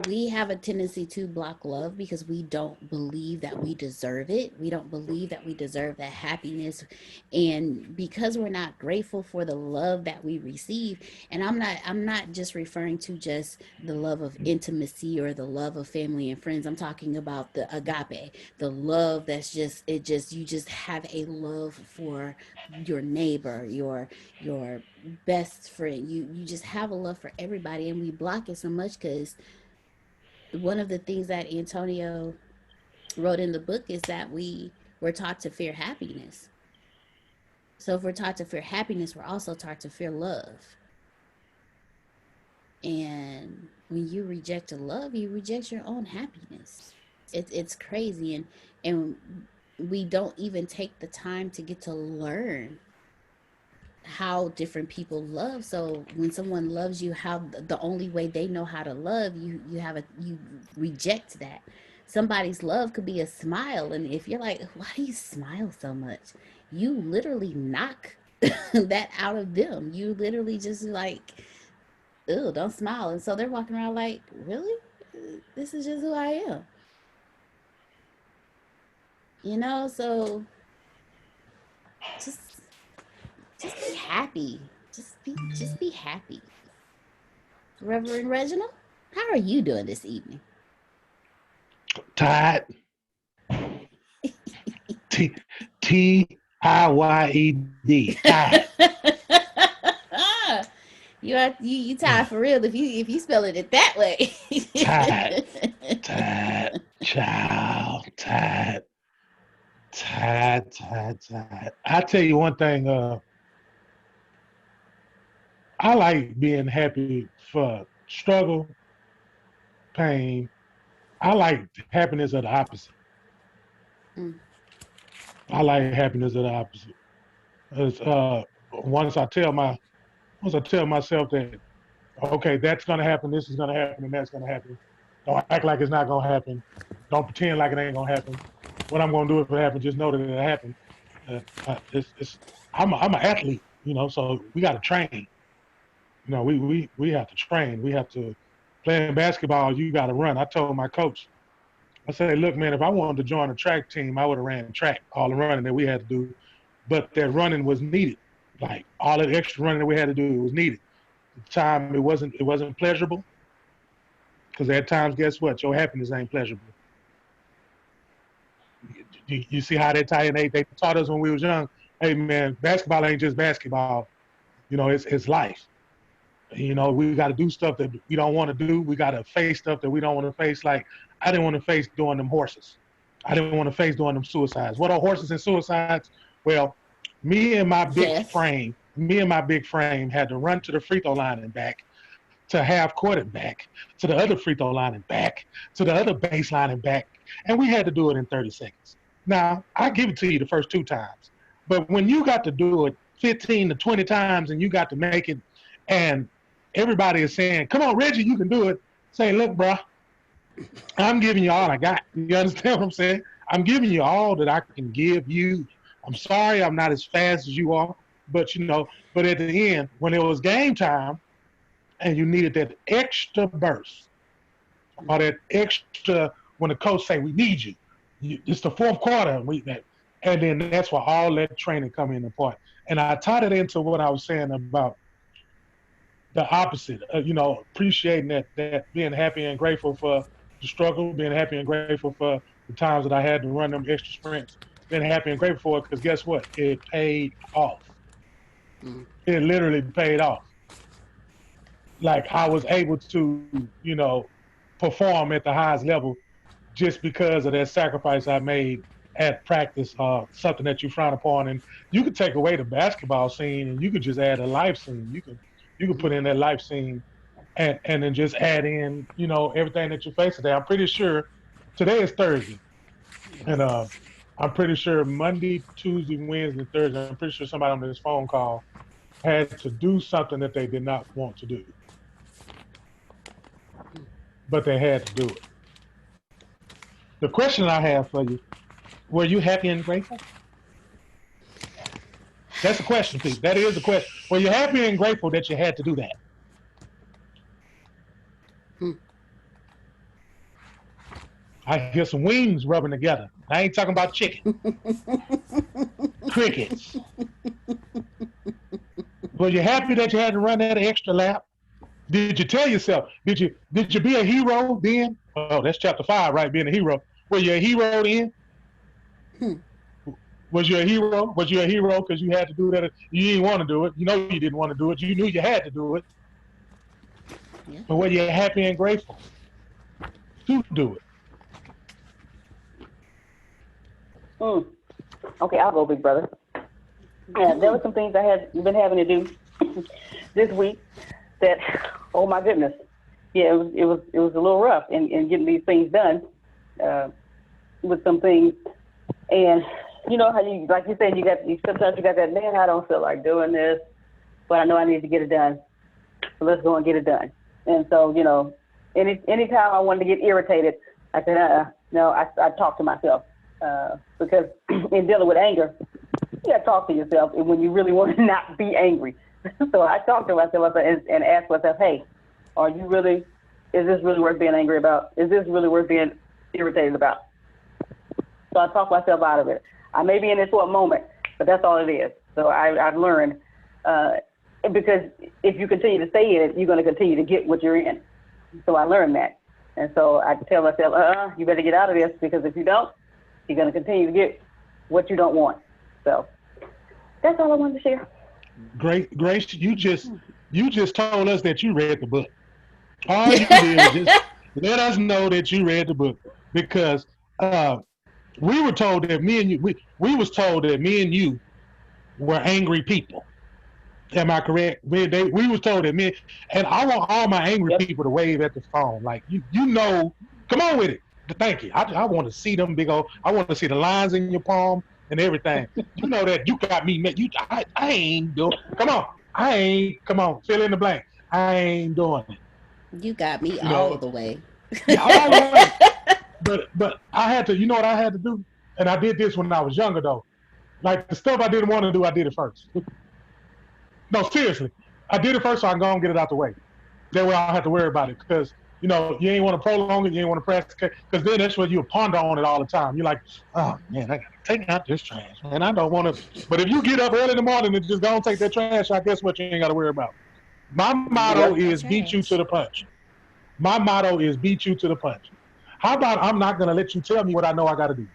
we have a tendency to block love because we don't believe that we deserve it. We don't believe that we deserve that happiness. And because we're not grateful for the love that we receive, and I'm not just referring to just the love of intimacy or the love of family and friends. I'm talking about the agape, the love that's just it just you just have a love for your neighbor, your best friend. You just have a love for everybody, and we block it so much because one of the things that Antonio wrote in the book is that we're taught to fear happiness. So if we're taught to fear happiness, we're also taught to fear love. And when you reject a love, you reject your own happiness. It's crazy, and we don't even take the time to get to learn how different people love. So when someone loves you, how the only way they know how to love you, you reject that. Somebody's love could be a smile, and if you're like, why do you smile so much, you literally knock that out of them. You literally just like, ew, don't smile. And so they're walking around like, really, this is just who I am, so just just be happy. Just be happy. Reverend Reginald, how are you doing this evening? Tired. T Tiyyed. Tired. You tired for real if you spelling it that way. Tired. Tired. Child. Tired. Tired. Tired. Tired. I tell you one thing. I like being happy for struggle, pain. I like happiness of the opposite. Mm, I like happiness of the opposite. It's, once I tell my once I tell myself that okay, that's gonna happen, this is gonna happen, and that's gonna happen. Don't act like it's not gonna happen. Don't pretend like it ain't gonna happen. What I'm gonna do if it happens, just know that it happened. It's I'm an athlete, so we got to train. We have to train. We have to playing basketball. You got to run. I told my coach, I said, look, man, if I wanted to join a track team, I would have ran track, all the running that we had to do. But that running was needed. Like all the extra running that we had to do, it was needed. At the time, it wasn't pleasurable because at times, guess what? Your happiness ain't pleasurable. You see how they tie in? They taught us when we was young. Hey, man, basketball ain't just basketball. It's life. We got to do stuff that we don't want to do. We got to face stuff that we don't want to face. Like I didn't want to face doing them horses. I didn't want to face doing them suicides. What are horses and suicides? Well, yes. me and my big frame had to run to the free throw line and back, to half court and back, to the other free throw line and back, to the other baseline and back, and we had to do it in 30 seconds. Now I give it to you the first 2 times, but when you got to do it 15 to 20 times and you got to make it, and everybody is saying, "Come on, Reggie, you can do it." Say, "Look, bro, I'm giving you all I got." You understand what I'm saying? I'm giving you all that I can give you. I'm sorry I'm not as fast as you are, but but at the end, when it was game time and you needed that extra burst or that extra when the coach say we need it's the fourth quarter and then that's where all that training come into part. And I tied it into what I was saying about the opposite. Appreciating that being happy and grateful for the struggle, being happy and grateful for the times that I had to run them extra sprints, being happy and grateful for it because guess what? It paid off. Mm. It literally paid off. Like I was able to, perform at the highest level just because of that sacrifice I made at practice, something that you frown upon. And you could take away the basketball scene and you could just add a life scene. You could put in that life scene and then just add in, everything that you face today. I'm pretty sure today is Thursday. And Yes. I'm pretty sure Monday, Tuesday, Wednesday, Thursday, I'm pretty sure somebody on this phone call had to do something that they did not want to do, but they had to do it. The question I have for you, were you happy and grateful? That's a question, Pete. That is a question. Were you happy and grateful that you had to do that? Hmm. I hear some wings rubbing together. I ain't talking about chicken. Crickets. Were you happy that you had to run that extra lap? Did you tell yourself? Did you be a hero then? Oh, that's chapter 5, right? Being a hero. Were you a hero then? Hmm. Was you a hero? Was you a hero because you had to do that? You didn't want to do it. You know you didn't want to do it. You knew you had to do it. Yeah. But were you happy and grateful to do it? Mm. Okay, I'll go, big brother. Come There were on. some things I had been having to do this week that, oh my goodness, yeah, it was a little rough in getting these things done uh, with some things. And you know how you, like you said, sometimes you got that, man, I don't feel like doing this, but I know I need to get it done. So let's go and get it done. And so, anytime I wanted to get irritated, I said, no, I talk to myself because in dealing with anger, you got to talk to yourself when you really want to not be angry. So I talk to myself and ask myself, hey, is this really worth being angry about? Is this really worth being irritated about? So I talk myself out of it. I may be in it for a moment, but that's all it is. So I've learned because if you continue to stay in it, you're going to continue to get what you're in. So I learned that. And so I tell myself, you better get out of this, because if you don't, you're going to continue to get what you don't want. So that's all I wanted to share. Great, Grace, you just told us that you read the book. All you did was just let us know that you read the book, because uh, we were told that me and you we was told that me and you were angry people. Am I correct? We was told that me, and I want all my angry Yep. people to wave at the phone. Like, come on with it. Thank you. I want to see them big old. I want to see the lines in your palm and everything. You know that you got me. I ain't doing. Come on. I ain't. Come on. Fill in the blank. I ain't doing it. You got me You all know. the way. Yeah, all the way. But I had to. You know what I had to do? And I did this when I was younger though. Like the stuff I didn't want to do, I did it first. No, seriously. I did it first so I can go and get it out the way. That way I don't have to worry about it. Because, you ain't want to prolong it, you ain't want to practice, because then that's what you ponder on it all the time. You're like, oh, man, I got to take out this trash, man. I don't want to. But if you get up early in the morning and just go and take that trash out, guess what? You ain't got to worry about. My You motto Yep. got that is beat you to trash. the punch. My motto is beat you to the punch. How about I'm not going to let you tell me what I know I got to do?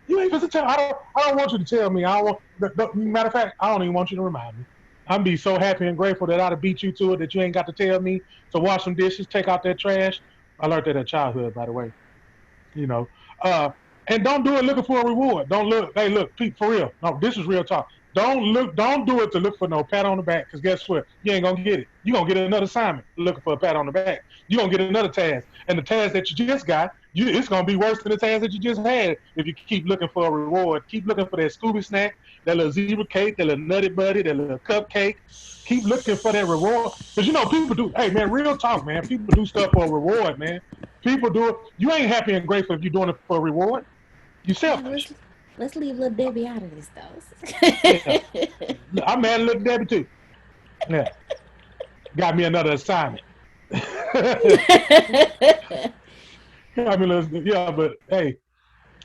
You ain't supposed to tell. I don't want you to tell me. I don't want. Matter of fact, I don't even want you to remind me. I'm be so happy and grateful that I'd have beat you to it, that you ain't got to tell me to wash some dishes, take out that trash. I learned that in childhood, by the way. You know, uh, and don't do it looking for a reward. Don't look. Hey, look, Pete, for real. No, this is real talk. Don't look. Don't do it to look for no pat on the back. Because guess what? You ain't gonna get it. You are gonna get another assignment looking for a pat on the back. You are gonna get another task, and the task that you just got, it's gonna be worse than the task that you just had. If you keep looking for a reward, keep looking for that Scooby snack, that little zebra cake, that little nutty buddy, that little cupcake. Keep looking for that reward. Because people do. Hey man, real talk, man. People do stuff for a reward, man. People do it. You ain't happy and grateful if you're doing it for a reward. You Yeah, selfish. let's leave little Debbie out of this though. Yeah. I'm mad at little Debbie too. Yeah. Got me another assignment. Yeah, but hey,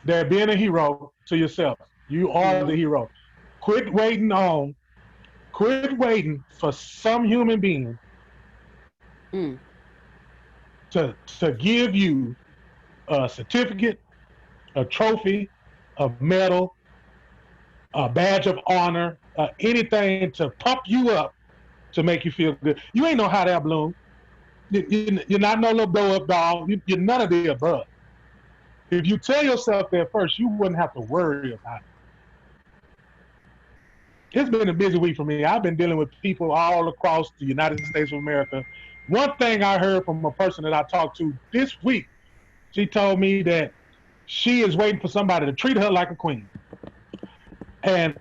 they're being a hero to yourself. You are the Mhm. hero. Quit waiting on, quit waiting for some human being Mm. to give you a certificate, a trophy, a medal, a badge of honor, anything to pump you up to make you feel good. You ain't no hot air balloon. You're not no little blow up doll. You're none of the above. If you tell yourself that first, you wouldn't have to worry about it. It's been a busy week for me. I've been dealing with people all across the United States of America. One thing I heard from a person that I talked to this week, she told me that she is waiting for somebody to treat her like a queen. And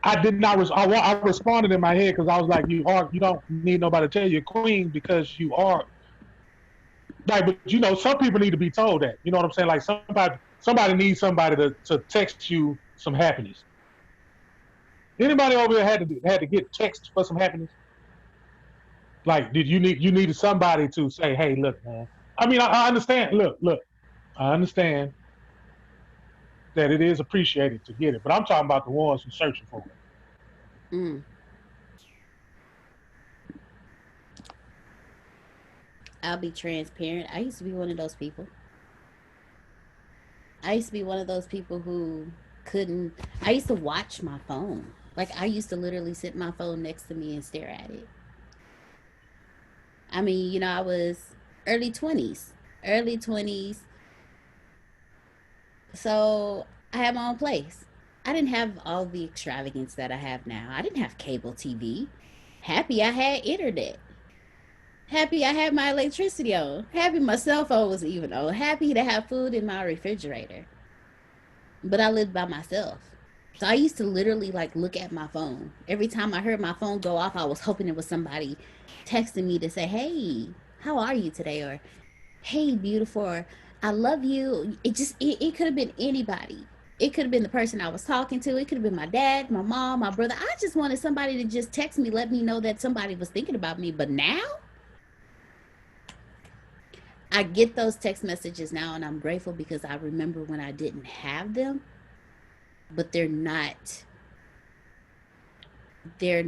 I did not. I responded in my head because I was like, "You are. You don't need nobody to tell you queen, because you are." Like, but some people need to be told that. You know what I'm saying? Like somebody needs somebody to text you some happiness. Anybody over there had to get text for some happiness? Like, did you needed somebody to say, "Hey, look, man. I mean, I understand. Look, I understand that it is appreciated to get it, but I'm talking about the ones who's searching for it. Mm, I'll be transparent. I used to be one of those people. I used to be one of those people who couldn't. I used to watch my phone. Like I used to literally sit my phone next to me and stare at it. I mean, I was early 20s. Early 20s. So I had my own place. I didn't have all the extravagance that I have now. I didn't have cable TV. Happy I had internet. Happy I had my electricity on. Happy my cell phone was even on. Happy to have food in my refrigerator. But I lived by myself. So I used to literally like look at my phone. Every time I heard my phone go off, I was hoping it was somebody texting me to say, "Hey, how are you today?" Or "Hey, beautiful," or "I love you." It could have been anybody. It could have been the person I was talking to. It could have been my dad, my mom, my brother. I just wanted somebody to just text me, let me know that somebody was thinking about me. But now I get those text messages now, and I'm grateful because I remember when I didn't have them, but they're not, let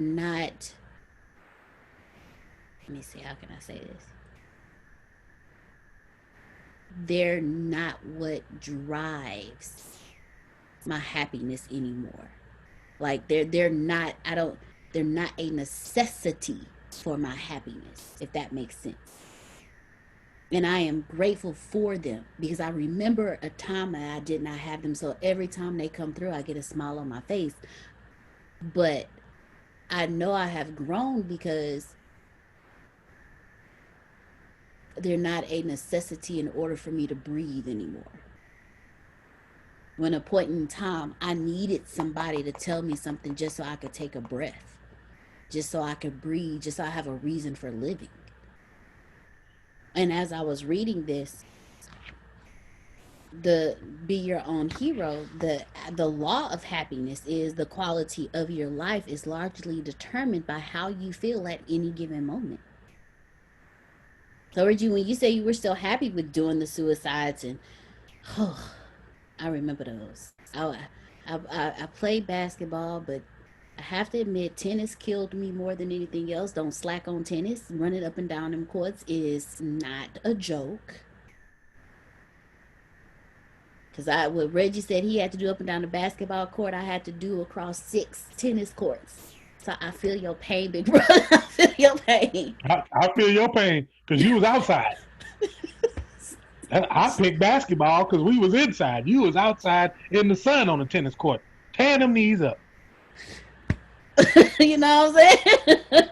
me see, how can I say this? They're not what drives my happiness anymore. Like they're not, I don't they're not a necessity for my happiness, if that makes sense. And I am grateful for them because I remember a time that I did not have them. So every time they come through, I get a smile on my face. But I know I have grown because they're not a necessity in order for me to breathe anymore. When a point in time, I needed somebody to tell me something just so I could take a breath, just so I could breathe, just so I have a reason for living. And as I was reading this, the be your own hero, the law of happiness is the quality of your life is largely determined by how you feel at any given moment. So Reggie, when you say you were still happy with doing the suicides and oh, I remember those. I played basketball, but I have to admit, tennis killed me more than anything else. Don't slack on tennis. Running up and down them courts is not a joke. Because what Reggie said he had to do up and down the basketball court, I had to do across 6 tennis courts. So I feel your pain, big brother. I feel your pain. I feel your pain because you was outside. I picked basketball because we was inside. You was outside in the sun on the tennis court, tearing them knees up. You know what I'm saying?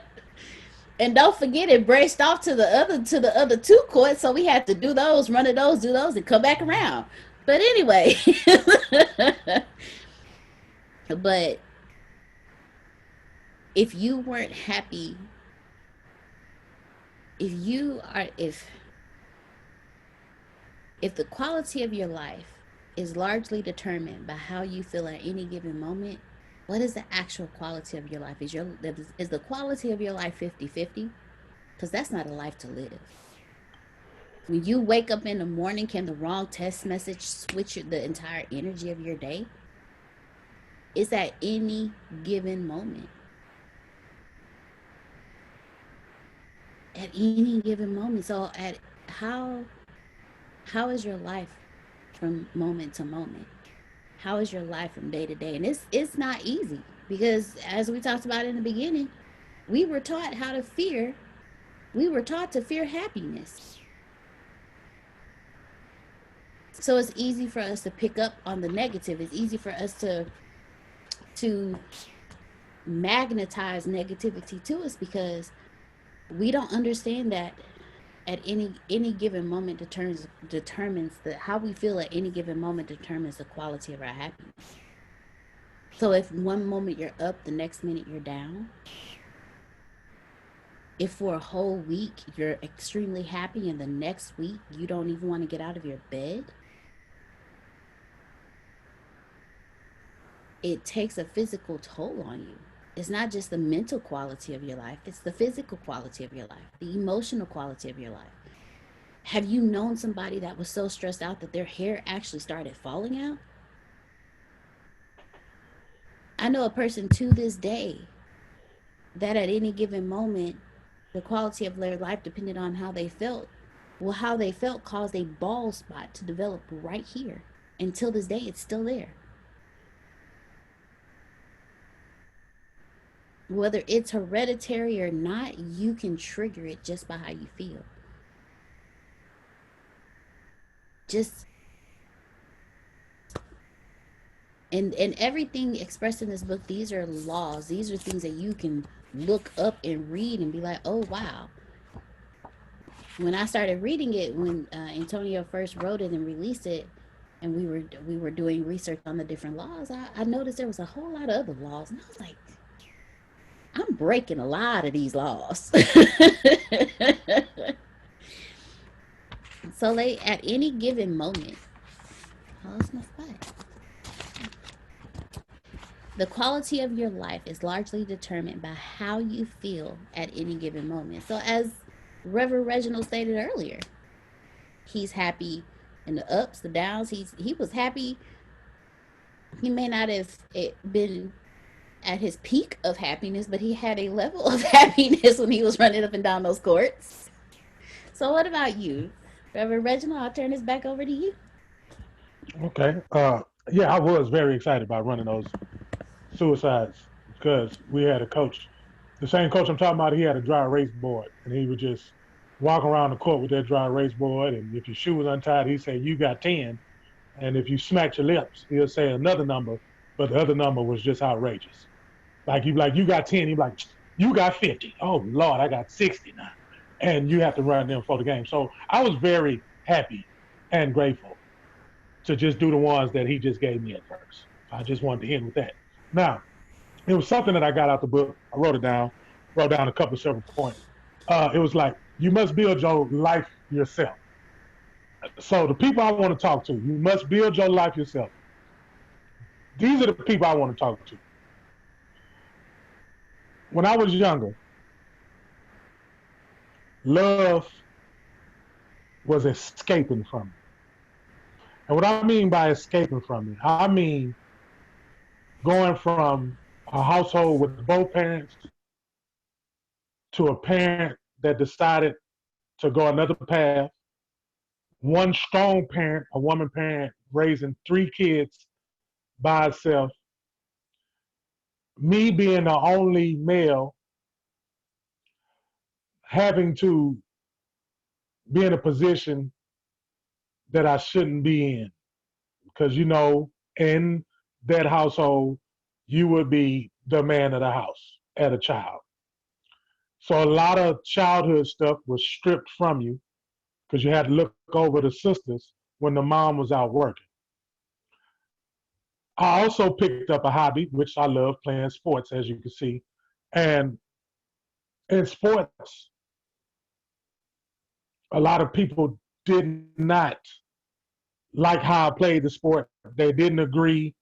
And don't forget it braced off to the other 2 courts, so we had to do those, run of those, do those, and come back around. But anyway, but if you weren't happy, if you are if the quality of your life is largely determined by how you feel at any given moment, what is the actual quality of your life? Is the quality of your life 50-50? Because that's not a life to live. When you wake up in the morning, can the wrong text message switch the entire energy of your day? It's at any given moment. At any given moment. So at how how is your life from moment to moment? How is your life from day to day? And it's not easy because as we talked about in the beginning, we were taught how to fear. We were taught to fear happiness. So it's easy for us to pick up on the negative. It's easy for us to magnetize negativity to us because we don't understand that at any given moment determines the how we feel at any given moment determines the quality of our happiness. So if one moment you're up, the next minute you're down. If for a whole week you're extremely happy and the next week you don't even want to get out of your bed, it takes a physical toll on you. It's not just the mental quality of your life, it's the physical quality of your life, the emotional quality of your life. Have you known somebody that was so stressed out that their hair actually started falling out? I know a person to this day that at any given moment, the quality of their life depended on how they felt. Well, how they felt caused a bald spot to develop right here. Until this day, it's still there. Whether it's hereditary or not, you can trigger it just by how you feel. Just and everything expressed in this book, these are laws. These are things that you can look up and read and be like, oh wow. When I started reading it, when Antonio first wrote it and released it, and we were doing research on the different laws, I noticed there was a whole lot of other laws, and I was like, I'm breaking a lot of these laws. So they, at any given moment, oh, that's my spot. The quality of your life is largely determined by how you feel at any given moment. So, as Reverend Reginald stated earlier, he's happy in the ups, the downs. He was happy. He may not have been at his peak of happiness, but he had a level of happiness when he was running up and down those courts. So, what about you, Reverend Reginald? I'll turn this back over to you. Okay. Yeah, I was very excited about running those suicides because we had a coach, the same coach I'm talking about. He had a dry erase board, and he would just walk around the court with that dry erase board. And if your shoe was untied, he'd say you got 10. And if you smacked your lips, he'll say another number, but the other number was just outrageous. Like you got 10, he'd be like, you got 50. Oh Lord, I got 60 now. And you have to run them for the game. So I was very happy and grateful to just do the ones that he just gave me at first. I just wanted to end with that. Now, it was something that I got out the book. I wrote it down, wrote down a couple of several points. It was like, you must build your life yourself. So the people I want to talk to, you must build your life yourself. These are the people I want to talk to. When I was younger, love was escaping from me. And what I mean by escaping from me, I mean going from a household with both parents to a parent that decided to go another path. One strong parent, a woman parent, raising three kids by herself. Me being the only male, having to be in a position that I shouldn't be in. Because, in that household, you would be the man of the house as a child. So a lot of childhood stuff was stripped from you because you had to look over the sisters when the mom was out working. I also picked up a hobby, which I love playing sports, as you can see. And in sports, a lot of people did not like how I played the sport. They didn't agree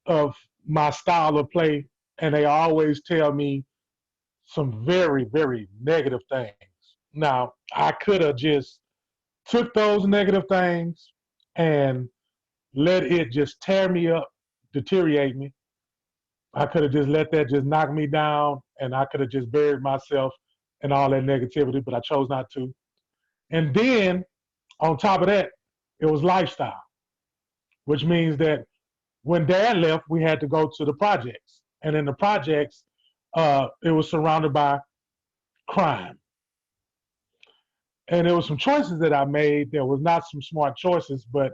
of my style of play, and they always tell me some very, very negative things. Now, I could have just took those negative things and let it just tear me up, deteriorate me. I could have just let that just knock me down, and I could have just buried myself in all that negativity, but I chose not to. And then on top of that, it was lifestyle, which means that when dad left, we had to go to the projects. And in the projects, it was surrounded by crime. And there was some choices that I made that was not some smart choices, but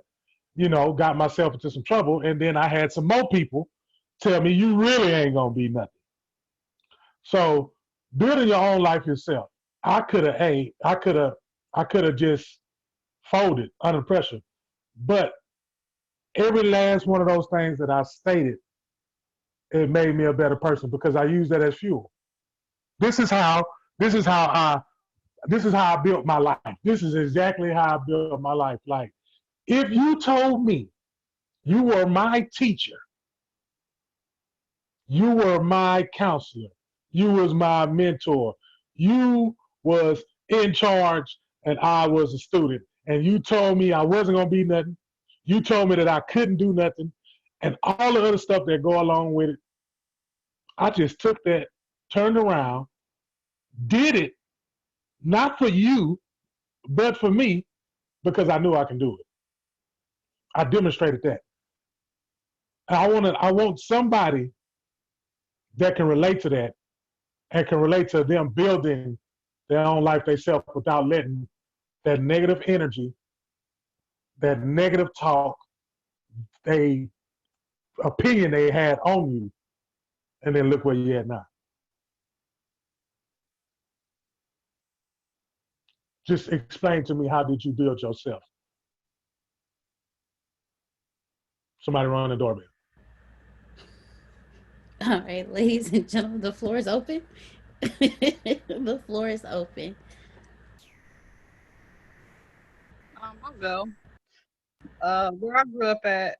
got myself into some trouble. And then I had some more people tell me you really ain't gonna be nothing. So building your own life yourself, I could have, I could have just folded under pressure. But every last one of those things that I stated, it made me a better person because I use that as fuel. This is how, this is how I, this is how I built my life. This is exactly how I built my life. Like, if you told me you were my teacher, you were my counselor, you was my mentor, you was in charge and I was a student, and you told me I wasn't gonna be nothing. You told me that I couldn't do nothing, and all the other stuff that go along with it. I just took that, turned around, did it, not for you, but for me, because I knew I can do it. I demonstrated that. And I want somebody that can relate to that and can relate to them building their own life themselves without letting that negative energy, that negative talk, they opinion they had on you, and then look where you're at now. Just explain to me, how did you build yourself? Somebody run the doorbell. All right, ladies and gentlemen, the floor is open. The floor is open. I'll go. Where I grew up at,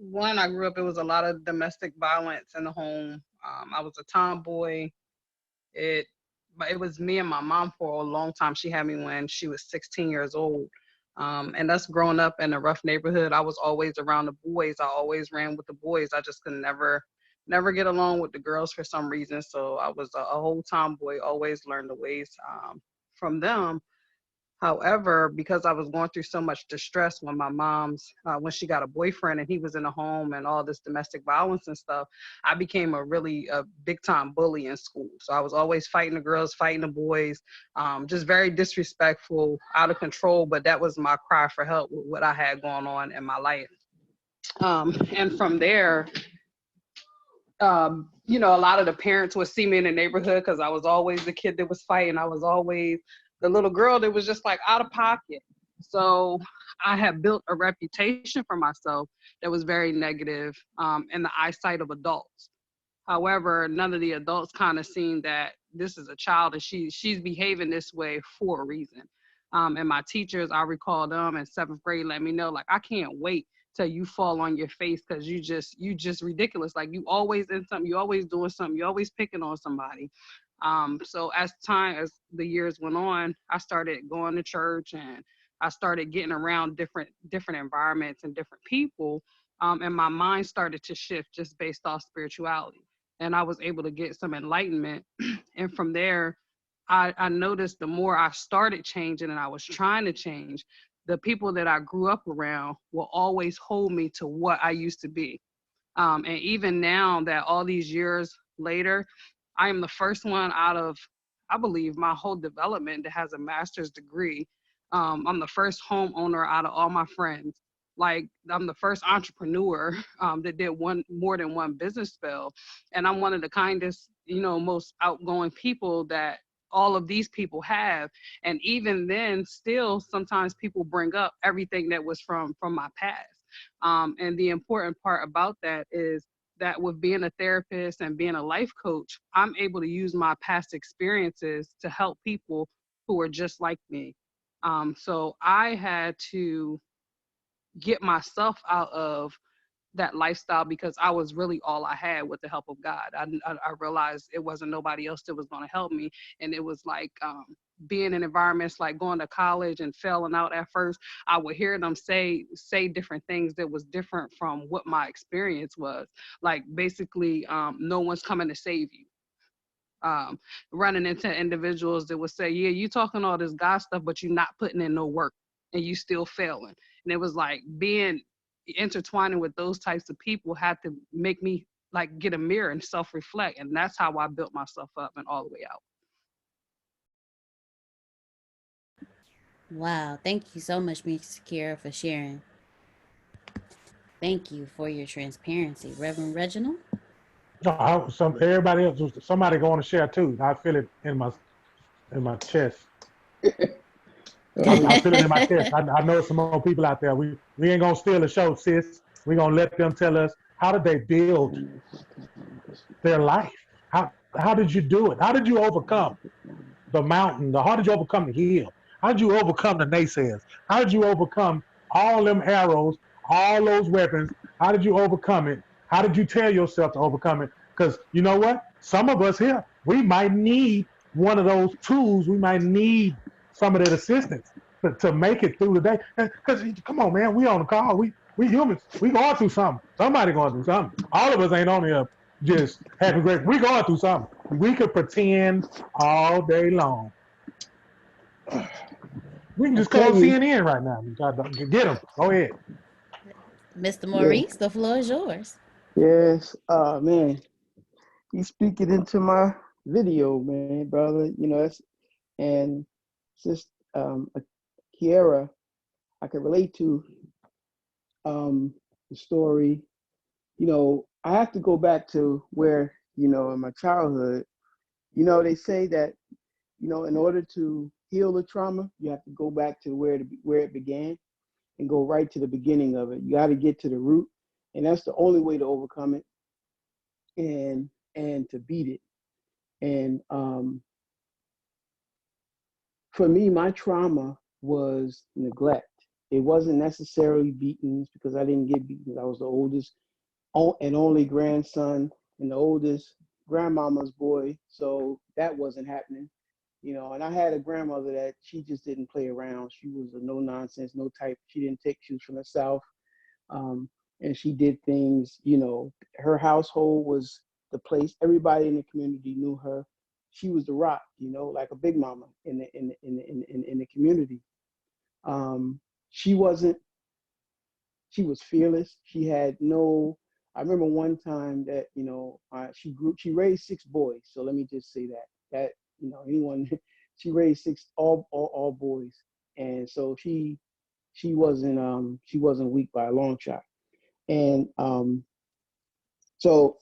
one, I grew up, it was a lot of domestic violence in the home. I was a tomboy. It, but it was me and my mom for a long time. She had me when she was 16 years old. And us growing up in a rough neighborhood, I was always around the boys. I always ran with the boys. I just could never get along with the girls for some reason. So I was a whole tomboy, always learned the ways from them. However, because I was going through so much distress when my mom's, when she got a boyfriend and he was in the home and all this domestic violence and stuff, I became a big time bully in school. So I was always fighting the girls, fighting the boys, just very disrespectful, out of control. But that was my cry for help with what I had going on in my life. And from there, a lot of the parents would see me in the neighborhood because I was always the kid that was fighting. I was always the little girl that was just like out of pocket. So I had built a reputation for myself that was very negative in the eyesight of adults. However, none of the adults kind of seen that this is a child and she's behaving this way for a reason. And my teachers, I recall them in seventh grade let me know, like, I can't wait till you fall on your face because you just ridiculous. Like, you always in something, you always doing something, you always picking on somebody. So as the years went on, I started going to church and I started getting around different environments and different people. And my mind started to shift just based off spirituality. And I was able to get some enlightenment. And from there, I noticed the more I started changing and I was trying to change, the people that I grew up around will always hold me to what I used to be. And even now that all these years later, I am the first one out of, I believe, my whole development that has a master's degree. I'm the first homeowner out of all my friends. Like, I'm the first entrepreneur that did more than one business spell. And I'm one of the kindest, most outgoing people that all of these people have. And even then, still, sometimes people bring up everything that was from my past. And the important part about that is that with being a therapist and being a life coach, I'm able to use my past experiences to help people who are just like me. So I had to get myself out of that lifestyle because I was really all I had with the help of God. I realized it wasn't nobody else that was going to help me. And it was like being in environments like going to college and failing out at first. I would hear them say different things that was different from what my experience was. Like, basically, no one's coming to save you. Running into individuals that would say, yeah, you talking all this God stuff, but you're not putting in no work and you still failing. And it was like being intertwining with those types of people had to make me like get a mirror and self-reflect. And that's how I built myself up and all the way out. Wow. Thank you so much, Miss Kira, for sharing. Thank you for your transparency. Reverend Reginald? No, everybody else, somebody going to share too. I feel it in my chest. I feel it in my chest. I know some more people out there. We ain't gonna steal the show, sis. We gonna let them tell us, how did they build their life? How did you do it? How did you overcome the mountain? How did you overcome the hill? How did you overcome the naysayers? How did you overcome all them arrows, all those weapons? How did you overcome it? How did you tell yourself to overcome it? Because you know what? Some of us here, we might need one of those tools. We might need some of that assistance to make it through the day. Because come on, man, we on the call. We humans. We going through something. Somebody going through something. All of us ain't on here just having great. We going through something. We could pretend all day long. We can I just tell close you, CNN right now. Get them. Go ahead. Mr. yeah, Maurice, the floor is yours. yes, man, you speaking into my video, man, brother. You know, that's and just Kiera, I can relate to the story. You know, I have to go back to where, in my childhood, they say that, in order to heal the trauma, you have to go back to where it began and go right to the beginning of it. You got to get to the root, and that's the only way to overcome it and to beat it. And for me, my trauma was neglect. It wasn't necessarily beatings because I didn't get beatings. I was the oldest and only grandson and the oldest grandmama's boy, so that wasn't happening. And I had a grandmother that she just didn't play around. She was a no nonsense, no type. She didn't take. She was from the South, um, and she did things. Her household was the place. Everybody in the community knew her. She was the rock, like a big mama in the community. Um, she wasn't. She was fearless. She had no. I remember one time that she raised six boys. So let me just say that anyone she raised six all boys, and so she wasn't weak by a long shot. And so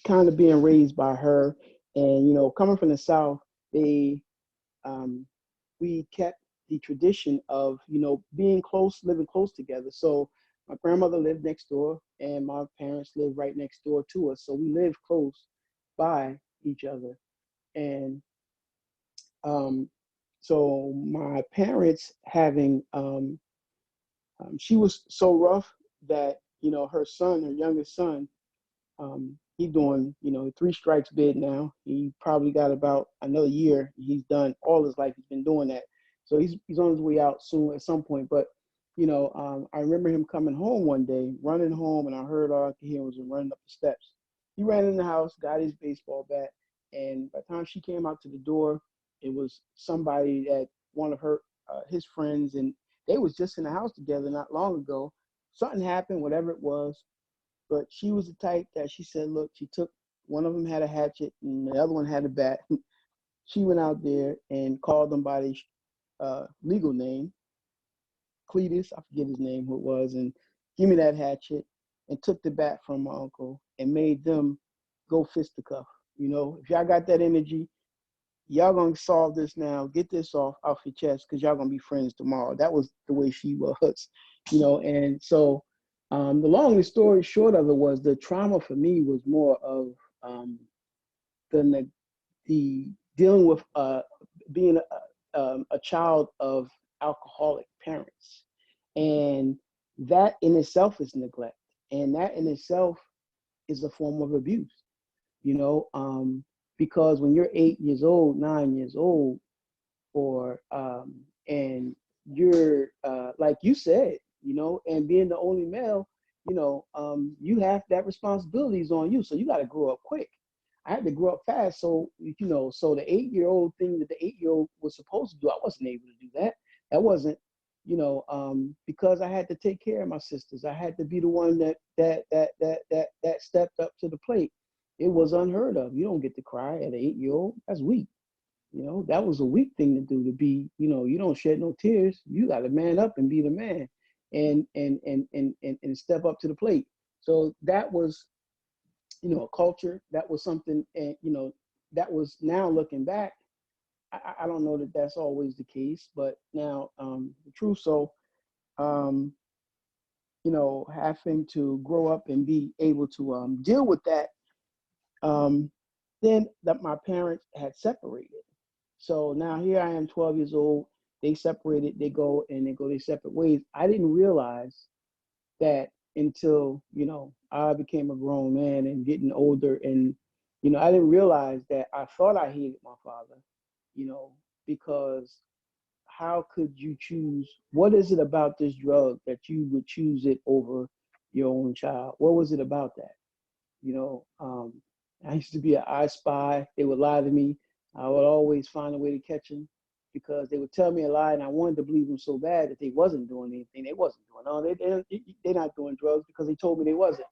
kind of being raised by her, and coming from the South, they um, we kept the tradition of being close, living close together. So my grandmother lived next door, and my parents lived right next door to us. So we lived close by each other, and um, so my parents having she was so rough that her youngest son, he's doing, three strikes bid now. He probably got about another year. He's done all his life. He's been doing that. So he's on his way out soon at some point. But, I remember him coming home one day, running home, and I heard all I could hear was him running up the steps. He ran in the house, got his baseball bat, and by the time she came out to the door, it was somebody that one of his friends, and they was just in the house together not long ago. Something happened, whatever it was, but she was the type that she said, look, she took one of them had a hatchet and the other one had a bat. She went out there and called them by their legal name, Cletus, I forget his name, who it was, and give me that hatchet, and took the bat from my uncle and made them go fisticuff. If y'all got that energy, y'all gonna solve this now. Get this off your chest because y'all gonna be friends tomorrow. That was the way she was, And so the long story short of it was the trauma for me was more of the the dealing with being a child of alcoholic parents, and that in itself is neglect, and that in itself is a form of abuse. You know, because when you're 8 years old, 9 years old, or and you're like you said, and being the only male, you have that responsibilities on you, so you got to grow up quick. I had to grow up fast, so so the 8-year-old thing that the 8-year-old was supposed to do, I wasn't able to do that. That wasn't, because I had to take care of my sisters. I had to be the one that stepped up to the plate. It was unheard of. You don't get to cry at an 8-year-old. That's weak. That was a weak thing to do, to be, you don't shed no tears. You got to man up and be the man and step up to the plate. So that was, a culture. That was something, and, that was, now looking back, I don't know that that's always the case, but now the truth. So, um, having to grow up and be able to deal with that, then that my parents had separated. So now here I am, 12 years old. They separated. They go their separate ways. I didn't realize that until I became a grown man and getting older, and I didn't realize that I thought I hated my father, because how could you choose? What is it about this drug that you would choose it over your own child? What was it about that? You know, I used to be an I spy. They would lie to me. I would always find a way to catch them because they would tell me a lie, and I wanted to believe them so bad that they wasn't doing anything. They wasn't doing. No, they're not doing drugs because they told me they wasn't.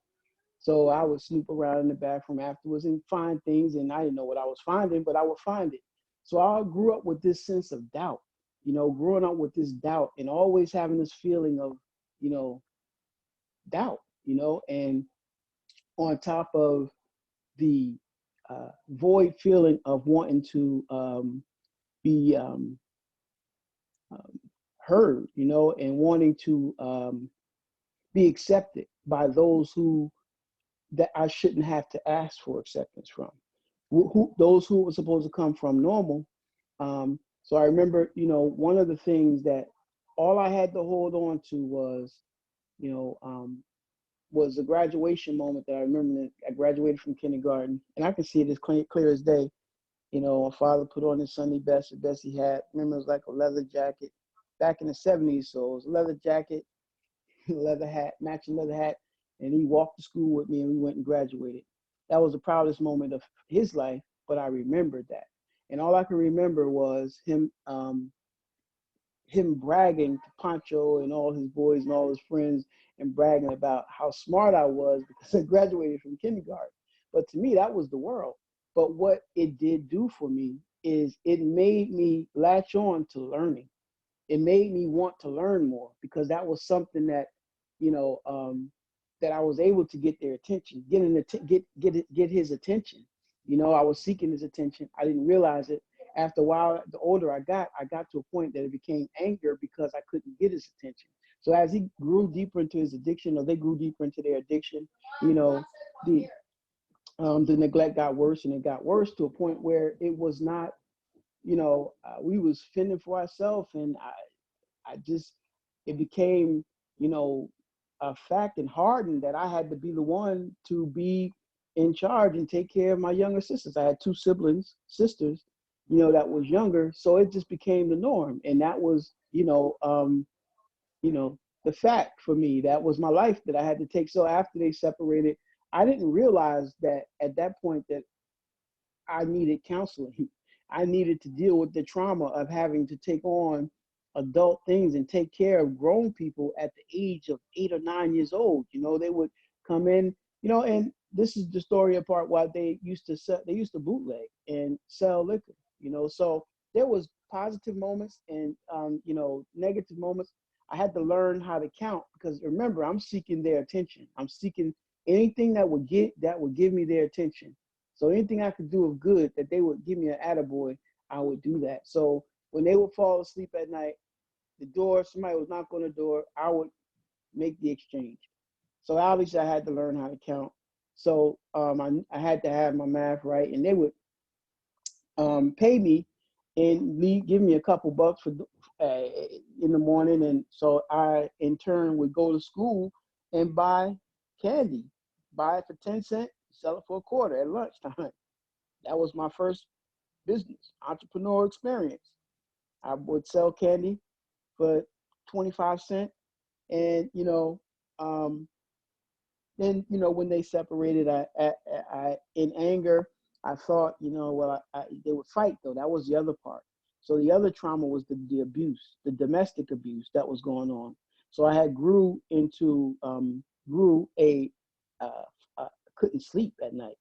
So I would snoop around in the bathroom afterwards and find things, and I didn't know what I was finding, but I would find it. So I grew up with this sense of doubt, growing up with this doubt and always having this feeling of, you know, doubt, and on top of the void feeling of wanting to be um, heard, and wanting to be accepted by those who that I shouldn't have to ask for acceptance from. Those who were supposed to come from normal. So I remember, one of the things that all I had to hold on to was, you know, um, was a graduation moment that I remember. That I graduated from kindergarten, and I can see it as clear as day. My father put on his Sunday best, the best he had. Remember, it was like a leather jacket back in the '70s. So it was a leather jacket, leather hat, matching leather hat, and he walked to school with me, and we went and graduated. That was the proudest moment of his life, but I remembered that, and all I can remember was him bragging to Pancho and all his boys and all his friends and bragging about how smart I was because I graduated from kindergarten. But to me, that was the world. But what it did do for me is it made me latch on to learning. It made me want to learn more because that was something that, you know, that I was able to get their attention, get his attention. I was seeking his attention. I didn't realize it. After a while, the older I got to a point that it became anger because I couldn't get his attention. So as he grew deeper into his addiction, or they grew deeper into their addiction, you know, the the neglect got worse, and it got worse to a point where it was not, we was fending for ourselves, and I just, it became, you know, a fact and hardened that I had to be the one to be in charge and take care of my younger sisters. I had two sisters, that was younger. So it just became the norm. And that was, you know, the fact for me. That was my life that I had to take. So after they separated, I didn't realize that at that point that I needed counseling. I needed to deal with the trauma of having to take on adult things and take care of grown people at the age of 8 or 9 years old. They would come in, and this is the story apart why they used to bootleg and sell liquor, so there was positive moments and, negative moments. I had to learn how to count because remember, I'm seeking their attention. I'm seeking anything that would give me their attention. So anything I could do of good that they would give me an attaboy, I would do that. So when they would fall asleep at night, somebody would knock on the door, I would make the exchange. So obviously I had to learn how to count. So I had to have my math right, and they would pay me and give me a couple bucks for in the morning, and so I in turn would go to school and buy candy, buy it for 10 cents, sell it for a quarter at lunchtime. That was my first business, entrepreneur experience. I would sell candy for 25 cents. And, um, then, when they separated, I in anger, I thought, well, they would fight though. That was the other part. So the other trauma was the abuse, the domestic abuse that was going on. So I had grew uh, couldn't sleep at night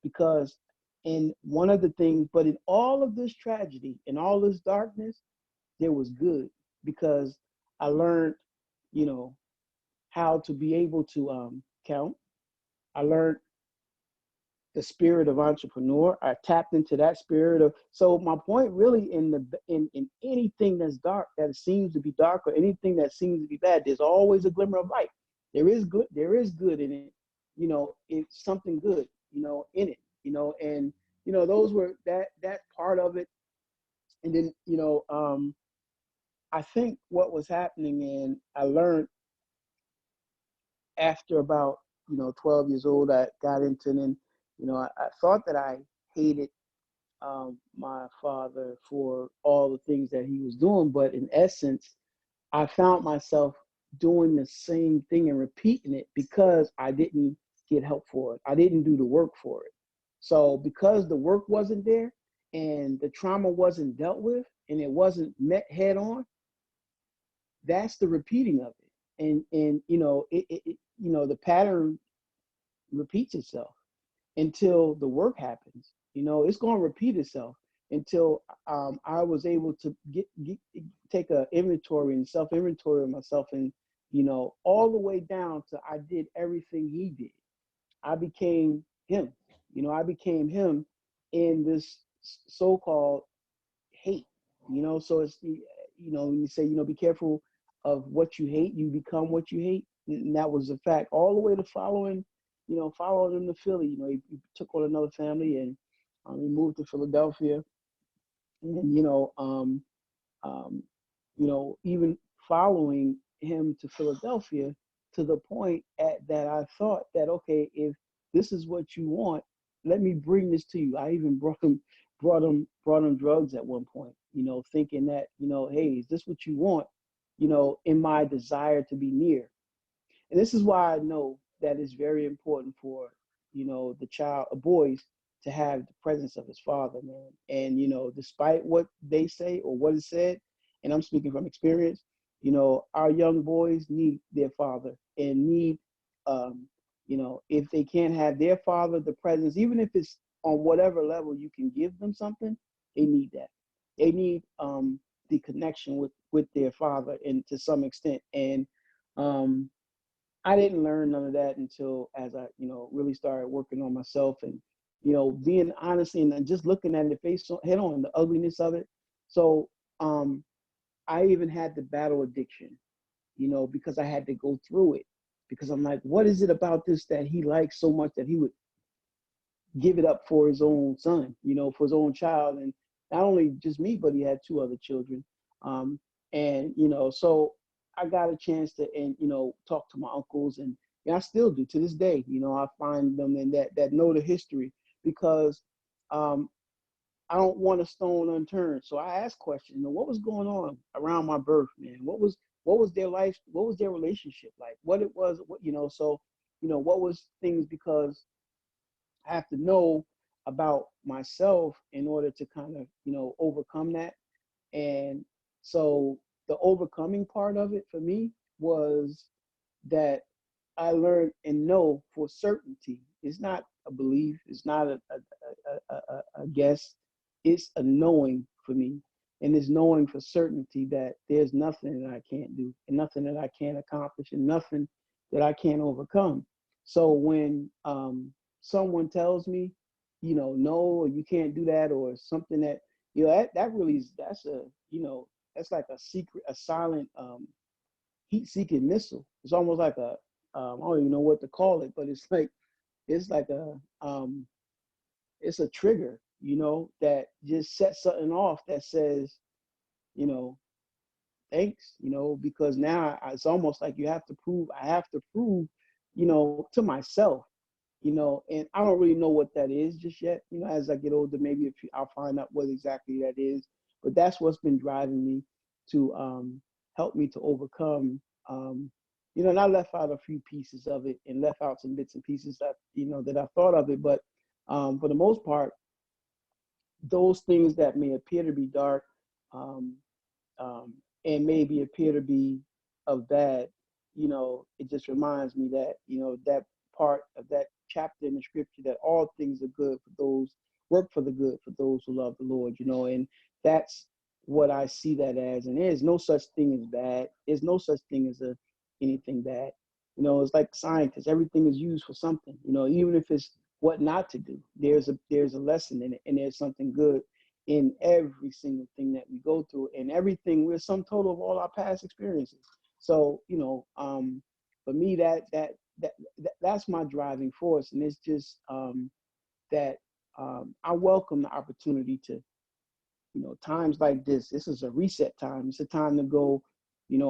because in one of the things, but in all of this tragedy, in all this darkness, there was good because I learned, you know, how to be able to count. I learned the spirit of entrepreneur. I tapped into that spirit of. So my point really in anything that's dark, that seems to be dark, or anything that seems to be bad, there's always a glimmer of light. There is good. There is good in it. It's something good. In it. And those were that part of it. And then I think what was happening, and I learned after about 12 years old, I got into, and then I thought that I hated my father for all the things that he was doing, but in essence, I found myself doing the same thing and repeating it because I didn't get help for it. I didn't do the work for it. So because the work wasn't there and the trauma wasn't dealt with and it wasn't met head on, that's the repeating of it. And the pattern repeats itself until the work happens. It's going to repeat itself until I was able to take a inventory and self inventory of myself, and all the way down to I did everything he did. I became him. I became him in this so-called hate. So it's when you say be careful of what you hate, you become what you hate, and that was a fact all the way to following him to Philly. He took on another family, and he moved to Philadelphia, and um, even following him to Philadelphia to the point that I thought that, okay, if this is what you want, let me bring this to you. I even brought him drugs at one point, thinking that, hey, is this what you want? In my desire to be near. And this is why I know that it's very important for, boys to have the presence of his father, man. And, despite what they say or what is said, and I'm speaking from experience, our young boys need their father and need, if they can't have their father, the presence, even if it's on whatever level you can give them something, they need that. They need the connection with their father, and to some extent. And I didn't learn none of that until as I, really started working on myself and, being honest and just looking at it head on, the ugliness of it. So I even had to battle addiction, because I had to go through it, because I'm like, what is it about this that he likes so much that he would give it up for his own son, for his own child? And not only just me, but he had two other children. And, so I got a chance to, and, talk to my uncles, and I still do to this day. I find them in that know the history, because I don't want a stone unturned. So I ask questions, what was going on around my birth, man? What was their life? What was their relationship like? What it was, so, what was things, because I have to know about myself in order to kind of, overcome that. And so the overcoming part of it for me was that I learned and know for certainty. It's not a belief. It's not a guess. It's a knowing for me. And it's knowing for certainty that there's nothing that I can't do, and nothing that I can't accomplish, and nothing that I can't overcome. So when someone tells me, no, or you can't do that, or something that, that really is, that's like a secret, a silent heat-seeking missile. It's almost like I don't even know what to call it, but it's like it's a trigger, that just sets something off that says, you know, thanks, because now it's almost like I have to prove, to myself, and I don't really know what that is just yet. As I get older, maybe if I'll find out what exactly that is. But that's what's been driving me to help me to overcome. And I left out a few pieces of it and left out some bits and pieces that that I thought of it. But for the most part, those things that may appear to be dark, um, and maybe appear to be of bad, it just reminds me that, that part of that chapter in the scripture, that all things are good for those, work for the good for those who love the Lord, and that's what I see that as. And there's no such thing as bad. There's no such thing as anything bad. It's like scientists, everything is used for something, even if it's what not to do. There's a lesson in it, and there's something good in every single thing that we go through, and everything, we're sum total of all our past experiences. So, for me, that's my driving force. And it's just that I welcome the opportunity to, times like this is a reset time. It's a time to go,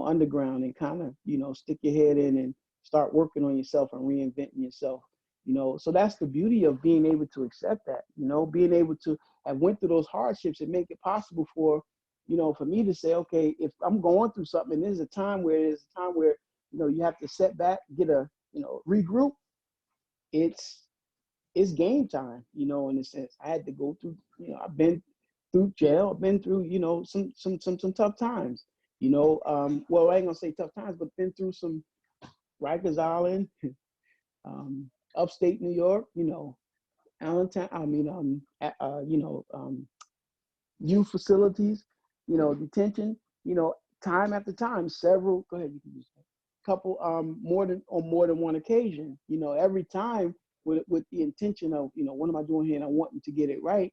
underground and kind of, stick your head in and start working on yourself and reinventing yourself. So that's the beauty of being able to accept that, being able to have went through those hardships and make it possible for, for me to say, okay, if I'm going through something, and there's a time where you have to set back, get a, regroup. It's game time, in a sense. I had to go through, I've been through jail, I've been through, some tough times, well, I ain't gonna say tough times, but been through some Rikers Island, upstate New York, Allentown, youth facilities, detention, time after time, several, go ahead, you can use that. Couple, more than one occasion, every time with the intention of, what am I doing here? And I wanting to get it right.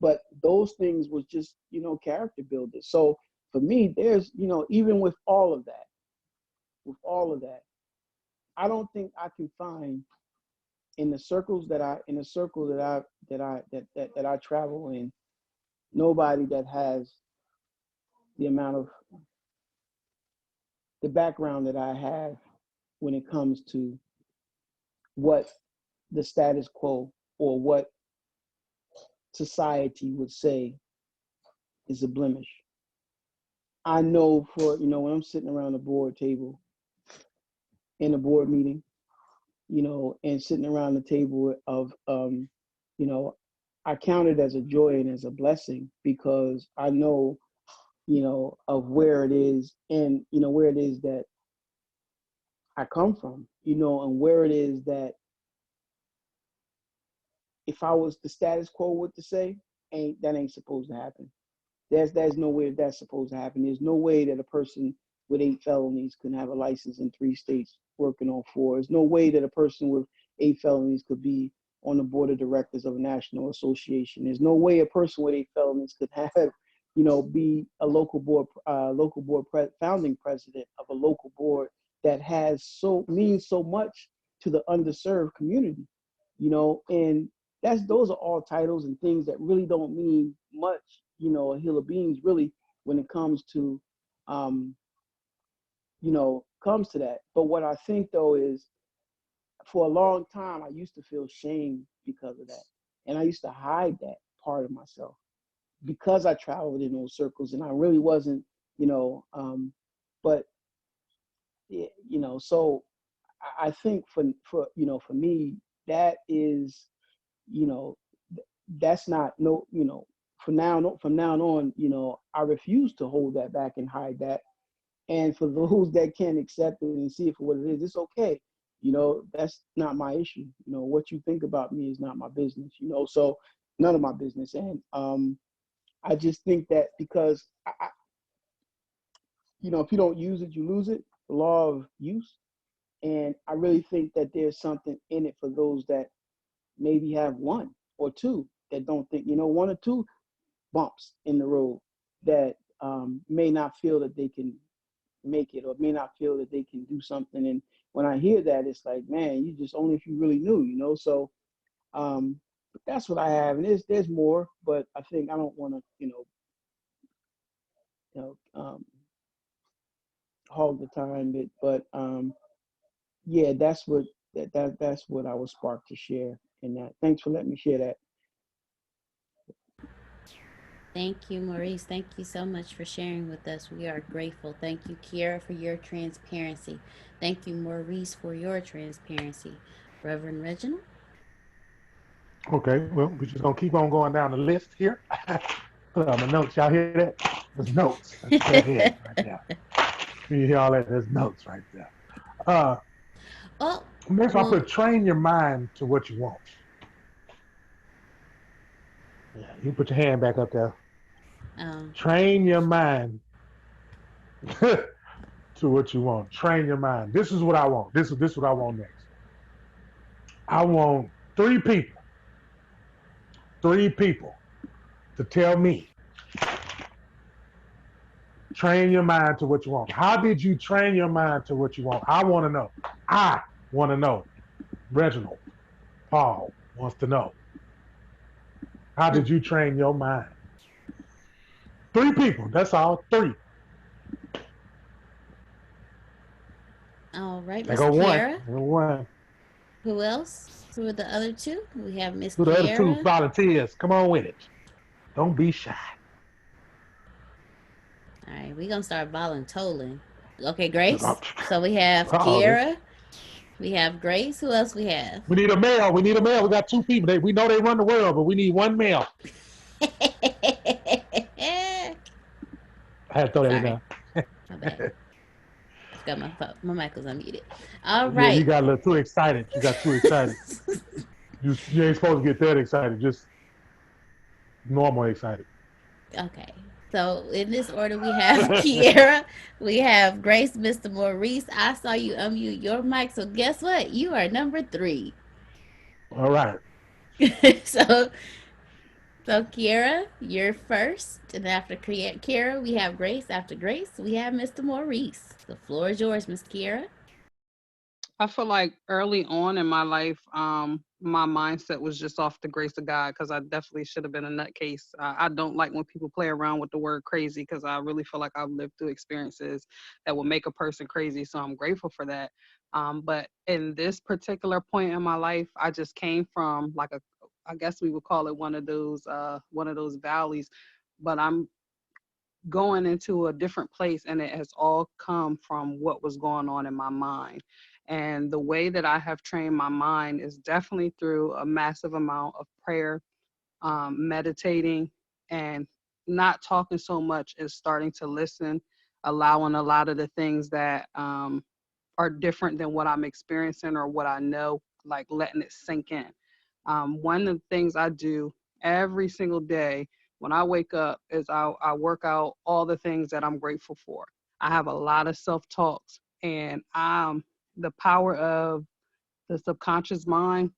But those things was just, character builders. So for me, there's, even with all of that, I don't think I can find in the circle that I travel in, nobody that has the amount of the background that I have when it comes to what the status quo or what society would say is a blemish. I know for, when I'm sitting around the board table in a board meeting, and sitting around the table of, I count it as a joy and as a blessing because I know, of where it is and, where it is that I come from, and where it is that if I was the status quo, what to say, ain't supposed to happen. There's no way that's supposed to happen. There's no way that a person with 8 felonies can have a license in 3 states working on 4. There's no way that a person with 8 felonies could be on the board of directors of a national association. There's no way a person with 8 felonies could have, be a local board founding president of a local board that means so much to the underserved community, and those are all titles and things that really don't mean much, a hill of beans really when it comes to, that. But what I think though is, for a long time, I used to feel shame because of that. And I used to hide that part of myself because I traveled in those circles and I really wasn't, but, so I think for me, that is, that's not, no, from now on, I refuse to hold that back and hide that. And for those that can't accept it and see it for what it is, it's okay. That's not my issue. What you think about me is not my business, so none of my business. And I just think that because, if you don't use it, you lose it, the law of use. And I really think that there's something in it for those that maybe have 1 or 2 that don't think, 1 or 2 bumps in the road that may not feel that they can make it or may not feel that they can do something. And when I hear that, it's like, man, you just only if you really knew, so but that's what I have. And there's more, but I think I don't want to, hog the time. But yeah, that's what that's what I was sparked to share in that. Thanks for letting me share that. Thank you, Maurice. Thank you so much for sharing with us. We are grateful. Thank you, Kiara, for your transparency. Thank you, Maurice, for your transparency. Reverend Reginald? Okay, well, we're just gonna keep on going down the list here. Put on the notes. Y'all hear that? There's notes. That's what that is right there. You hear all that? There's notes right there. Uh, Oh, Next, I well, put train your mind to what you want. Yeah, you put your hand back up there. um, Train your mind to what you want. Train your mind. This is what I want. This is what I want next. I want 3 people, 3 people to tell me, train your mind to what you want. How did you train your mind to what you want? I want to know. I want to know. Reginald, Paul wants to know. How hmm. did you train your mind? 3 people. That's all. 3. All right, There Miss go one. Kiara. There go one. Who else? So with the other two, we have Miss To the other two Kiera. volunteers, come on with it. Don't be shy. All right, we're gonna start voluntoling. Okay, Grace. Oh, So we have this- Kiera. We have Grace. Who else we have? we need a male. We need a male. We got two people. We know they run the world, but we need one male. I had to throw that in Sorry, there. my bad. I forgot my mic was unmuted. All Yeah, you right. got a little too excited. You got too excited. You ain't supposed to get that excited. Just normal excited. Okay. So in this order, we have Kiera, we have Grace, Mr. Maurice. I saw you unmute your mic, so guess what? You are number 3. All right. so so Kiera, you're first, and after Kiera, we have Grace. After Grace, we have Mr. Maurice. The floor is yours, Miss Kiera. I feel like early on in my life, my mindset was just off the grace of God because I definitely should have been a nutcase. I don't like when people play around with the word crazy because I really feel like I've lived through experiences that will make a person crazy. So I'm grateful for that. But in this particular point in my life, I just came from like I guess we would call it one of those valleys. But I'm going into a different place, and it has all come from what was going on in my mind. And the way that I have trained my mind is definitely through a massive amount of prayer, meditating, and not talking so much as starting to listen, allowing a lot of the things that are different than what I'm experiencing or what I know, like letting it sink in. One of the things I do every single day when I wake up is I work out all the things that I'm grateful for. I have a lot of self talks, and the power of the subconscious mind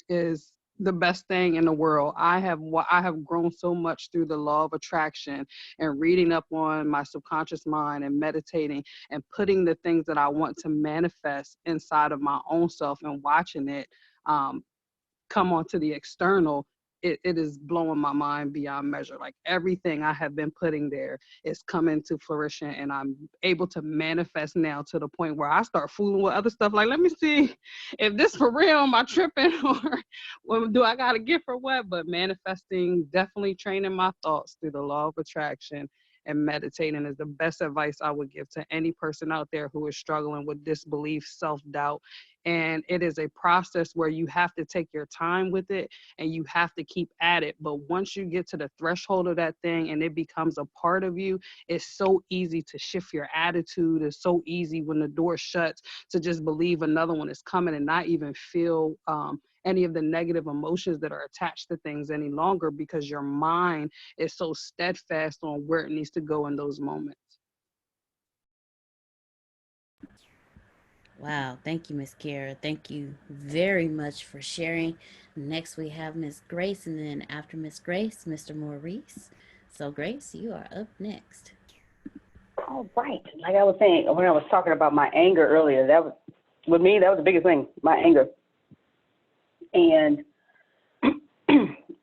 is the best thing in the world. I have grown so much through the law of attraction and reading up on my subconscious mind and meditating and putting the things that I want to manifest inside of my own self and watching it um, come onto the external. It is blowing my mind beyond measure. Like everything I have been putting there is coming to fruition, and I'm able to manifest now to the point where I start fooling with other stuff. Like, let me see if this for real, am I tripping, or well, do I got a gift or what? But manifesting, definitely training my thoughts through the law of attraction and meditating is the best advice I would give to any person out there who is struggling with disbelief, self-doubt. And it is a process where you have to take your time with it and you have to keep at it. But once you get to the threshold of that thing and it becomes a part of you, it's so easy to shift your attitude. It's so easy when the door shuts to just believe another one is coming and not even feel any of the negative emotions that are attached to things any longer, because your mind is so steadfast on where it needs to go in those moments. Wow, thank you, Miss Kiera. Thank you very much for sharing. Next, we have Miss Grace, and then after Miss Grace, Mr. Maurice. So, Grace, you are up next. All right. Like I was saying, when I was talking about my anger earlier, that was, with me, that was the biggest thing, my anger. And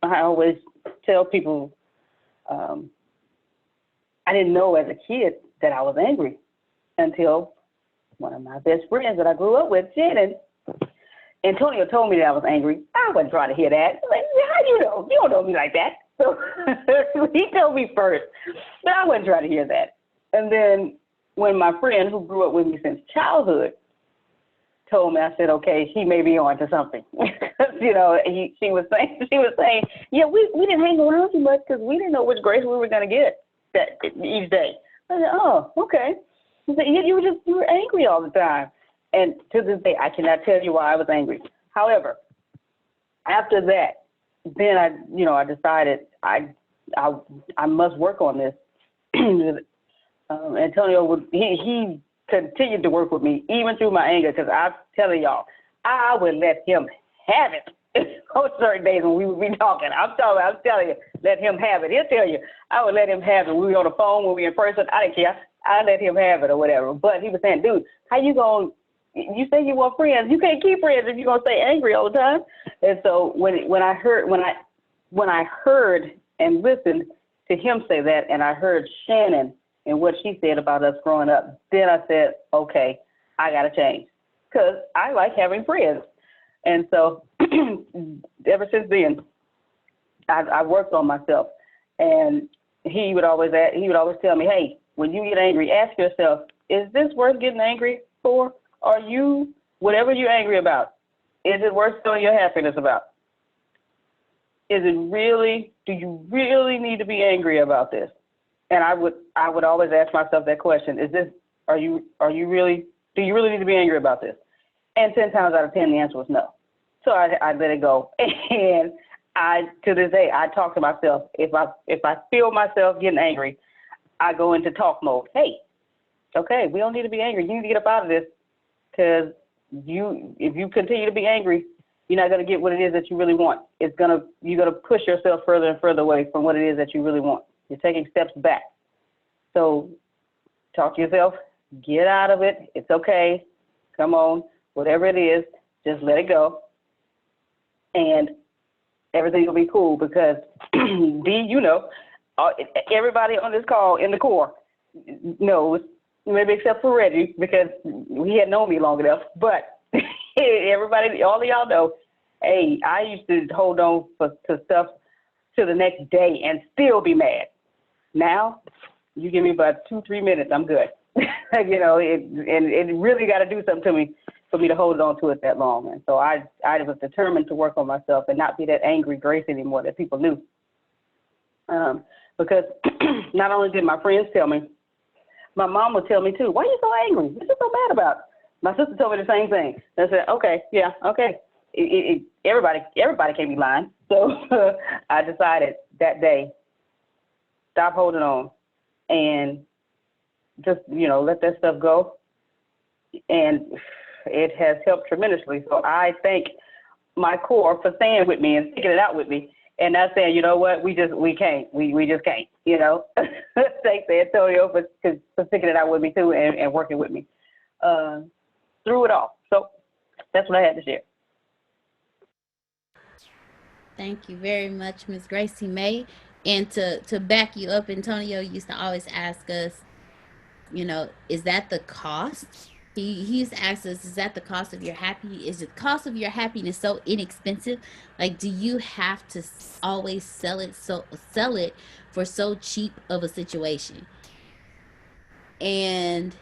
I always tell people, I didn't know as a kid that I was angry until one of my best friends that I grew up with, Shannon, Antonio told me that I was angry. I wasn't trying to hear that. Like, how do you know? You don't know me like that. So he told me first, but I wasn't trying to hear that. And then when my friend who grew up with me since childhood told me, I said, okay, she may be on to something. You know, she was saying, yeah, we didn't hang around too much because we didn't know which grades we were going to get each day. I said, oh, okay. He said, yeah, you were angry all the time. And to this day, I cannot tell you why I was angry. However, after that, then I decided I must work on this. Antonio he continued to work with me even through my anger, because I'm telling y'all, I would let him have it on certain days when we would be talking. I'm telling you, let him have it. He'll tell you, I would let him have it. We were on the phone, when we were in person, I didn't care. I let him have it or whatever. But he was saying, dude, how you going to, you say you want friends. You can't keep friends if you're gonna stay angry all the time. And so when I heard and listened to him say that, and I heard Shannon and what she said about us growing up, then I said, okay, I gotta change, because I like having friends. And so ever since then, I've worked on myself. And he would always tell me, hey, when you get angry, ask yourself, is this worth getting angry for? Are you, whatever you're angry about, is it worth showing your happiness about? Is it really, do you really need to be angry about this? And I would always ask myself that question, are you really, do you really need to be angry about this? And 10 times out of 10, the answer was no. So I let it go. And to this day, I talk to myself. If I feel myself getting angry, I go into talk mode. Hey, okay, we don't need to be angry. You need to get up out of this, because if you continue to be angry, you're not going to get what it is that you really want. You're going to push yourself further and further away from what it is that you really want. You're taking steps back. So talk to yourself, get out of it. It's okay. Come on, whatever it is, just let it go. And everything will be cool, because D, everybody on this call in the core knows, maybe except for Reggie, because he had known me long enough, but everybody, all of y'all know, hey, I used to hold on to stuff to the next day and still be mad. Now, you give me about 2-3 minutes, I'm good. It really got to do something to me for me to hold on to it that long. And so I was determined to work on myself and not be that angry Grace anymore that people knew. Because not only did my friends tell me, my mom would tell me too, why are you so angry? What are you so mad about? My sister told me the same thing. I said, okay, yeah, okay. Everybody can't be lying. So I decided that day, stop holding on and just, let that stuff go. And it has helped tremendously. So I thank my core for staying with me and sticking it out with me, and not saying, you know what, we just can't. Thanks to Antonio for sticking it out with me too, and working with me through it all. So that's what I had to share. Thank you very much, Miss Gracie May. And to back you up, Antonio used to always ask us, is that the cost? He used to ask us, is that the cost of your happiness? Is the cost of your happiness so inexpensive? Like, do you have to always sell it for so cheap of a situation? And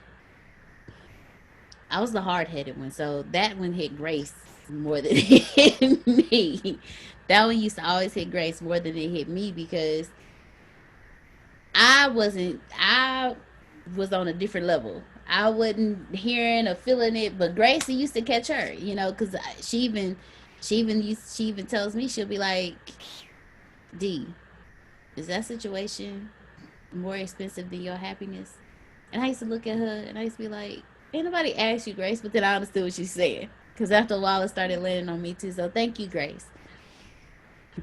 I was the hard headed one, so that one hit Grace more than it hit me. That one used to always hit Grace more than it hit me, because I was on a different level. I wasn't hearing or feeling it, but Gracie used to catch her, because she even tells me, she'll be like, D, is that situation more expensive than your happiness? And I used to look at her and I used to be like, ain't nobody asked you, Grace, but then I understood what she's saying. Because after a while, it started landing on me too. So thank you, Grace.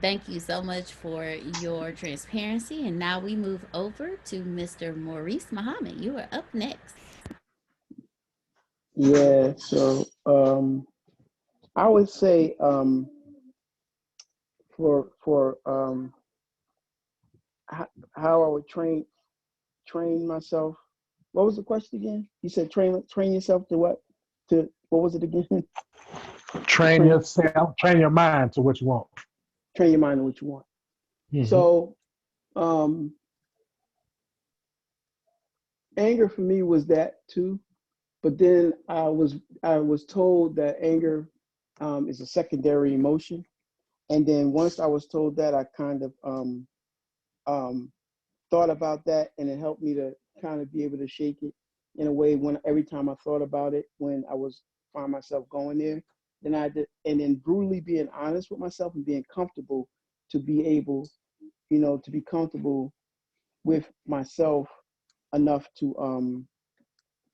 Thank you so much for your transparency. And now we move over to Mr. Maurice Muhammad. You are up next. Yeah. So I would say for how I would train myself. What was the question again? You said train yourself to what? To what was it again? to Train train yourself, train your mind to what you want. train your mind to what you want. Mm-hmm. So um, anger for me was that too, but then I was told that anger is a secondary emotion, and then once I was told that, I kind of um, thought about that, and it helped me to kind of be able to shake it in a way when every time I thought about it, when I was find myself going there, then I did, and then brutally being honest with myself and being comfortable to be able, to be comfortable with myself enough to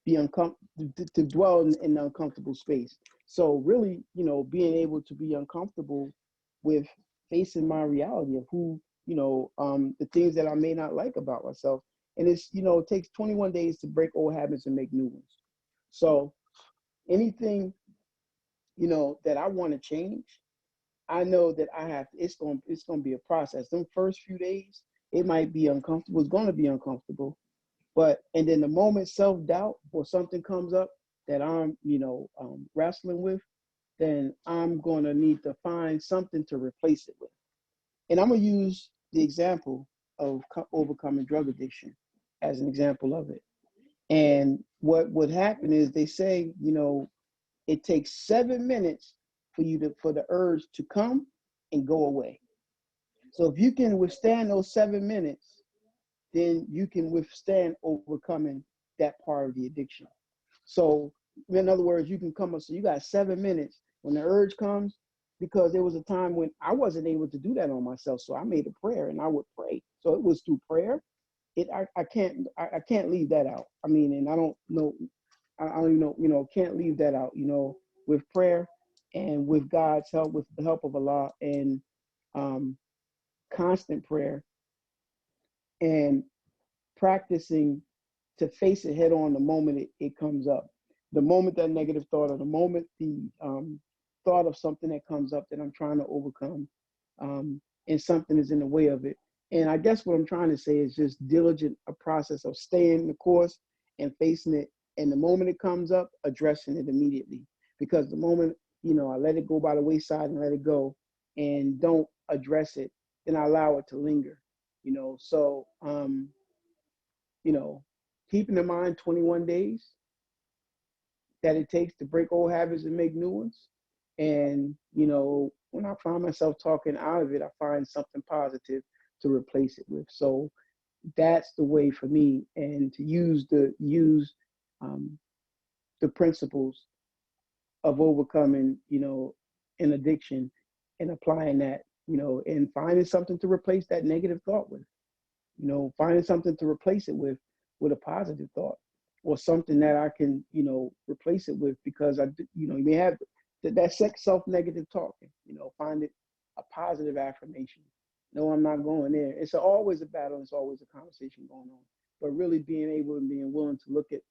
be uncomfortable, to dwell in the uncomfortable space. So really, being able to be uncomfortable with facing my reality of who, the things that I may not like about myself. And it takes 21 days to break old habits and make new ones. So anything, that I want to change, I know that it's going to be a process. Them first few days, it might be uncomfortable. It's going to be uncomfortable. And then the moment self-doubt or something comes up that I'm, wrestling with, then I'm going to need to find something to replace it with. And I'm going to use the example of overcoming drug addiction as an example of it. And what would happen is they say, it takes 7 minutes for the urge to come and go away. So if you can withstand those 7 minutes, then you can withstand overcoming that part of the addiction. So in other words, you can come up, so you got 7 minutes when the urge comes, because there was a time when I wasn't able to do that on myself. So I made a prayer and I would pray. So it was through prayer. I can't leave that out. I mean, and I don't know, I don't even know, can't leave that out, with prayer and with God's help, with the help of Allah, and um, constant prayer and practicing to face it head on the moment it comes up. The moment that negative thought, or the moment the thought of something that comes up that I'm trying to overcome, and something is in the way of it. And I guess what I'm trying to say is just diligent, a process of staying the course and facing it. And the moment it comes up, addressing it immediately. Because the moment, I let it go by the wayside and let it go and don't address it, then I allow it to linger. So you know, keeping in mind 21 days that it takes to break old habits and make new ones. And, when I find myself talking out of it, I find something positive to replace it with. So that's the way for me, and to um, the principles of overcoming, an addiction, and applying that, and finding something to replace that negative thought with. Finding something to replace it with a positive thought, or something that I can, replace it with, because you may have that self-negative talking, find it a positive affirmation. No, I'm not going there. It's always a battle. It's always a conversation going on, but really being able and being willing to look at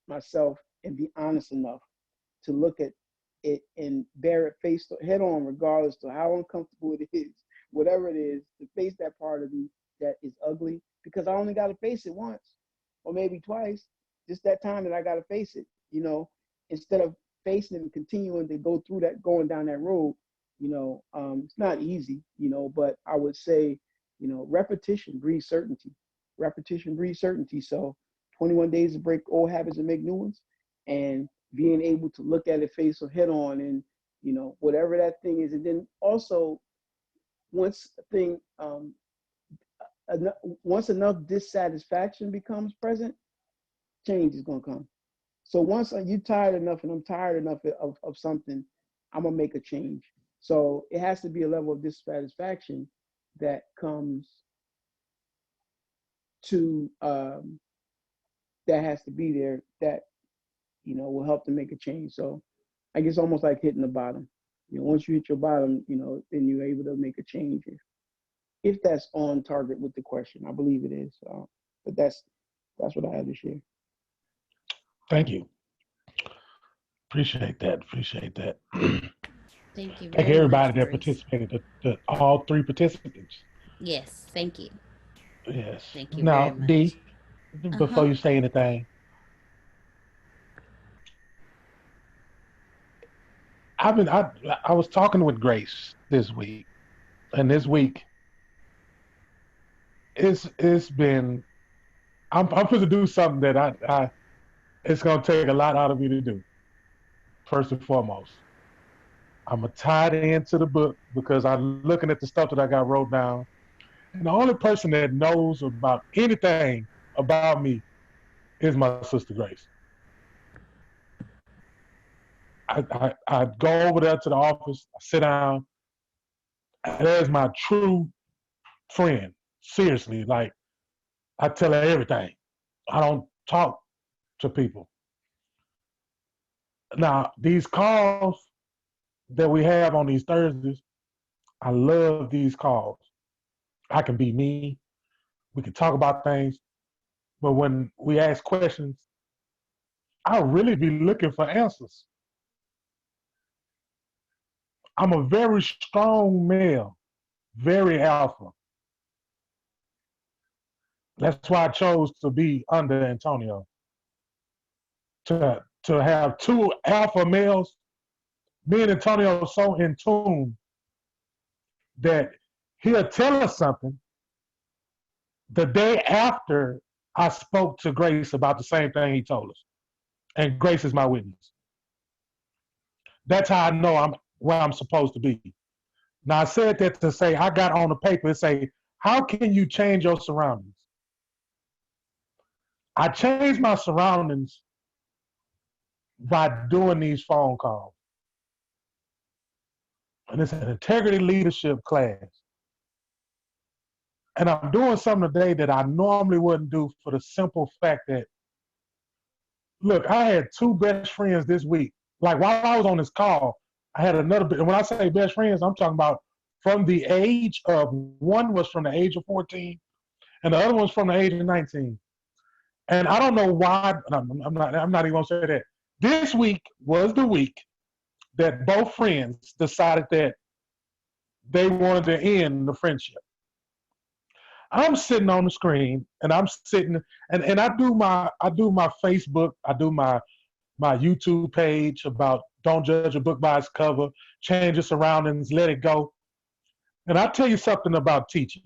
myself and be honest enough to look at it and bear it face head on, regardless to how uncomfortable it is, whatever it is, to face that part of me that is ugly, because I only got to face it once or maybe twice, just that time that I got to face it, instead of facing it and continuing to go through that, going down that road. It's not easy, but I would say, repetition breeds certainty. Repetition breeds certainty. So 21 days to break old habits and make new ones, and being able to look at it face or head on, and whatever that thing is. And then also, once a thing once enough dissatisfaction becomes present, change is going to come. So once you're tired enough and I'm tired enough of something, I'm going to make a change. So it has to be a level of dissatisfaction that comes to that has to be there, that will help to make a change. So I guess almost like hitting the bottom. Once you hit your bottom, then you're able to make a change, if that's on target with the question. I believe it is. But that's what I have to share. Thank you. Appreciate that. Appreciate that. Thank you Thank very much, everybody that Bruce. participated, all three participants. Yes, thank you. Yes. Thank you very Now, much. D, Uh before huh. you say anything, I was talking with Grace this week, and this week it's been I'm supposed to do something that I it's gonna take a lot out of me to do. First and foremost, I'm gonna tie it into the book, because I'm looking at the stuff that I got wrote down, and the only person that knows about anything about me is my sister Grace. I go over there to the office, I sit down, and there's my true friend. Seriously, like, I tell her everything. I don't talk to people. Now, these calls that we have on these Thursdays, I love these calls. I can be me. We can talk about things. But when we ask questions, I really be looking for answers. I'm a very strong male, very alpha. That's why I chose to be under Antonio. To have two alpha males, me and Antonio are so in tune that he'll tell us something the day after I spoke to Grace about the same thing he told us. And Grace is my witness. That's how I know I'm where I'm supposed to be. Now, I said that to say I got on the paper and say, how can you change your surroundings? I changed my surroundings by doing these phone calls. And it's an integrity leadership class. And I'm doing something today that I normally wouldn't do for the simple fact that, look, I had two best friends this week. Like while I was on this call, I had another, and when I say best friends, I'm talking about from the age of, one was from the age of 14 and the other one's from the age of 19. And I don't know why, I'm not even gonna say that. This week was the week that both friends decided that they wanted to end the friendship. I'm sitting on the screen and I'm sitting and I do my Facebook, I do my YouTube page about don't judge a book by its cover, change your surroundings, let it go. And I tell you something about teaching.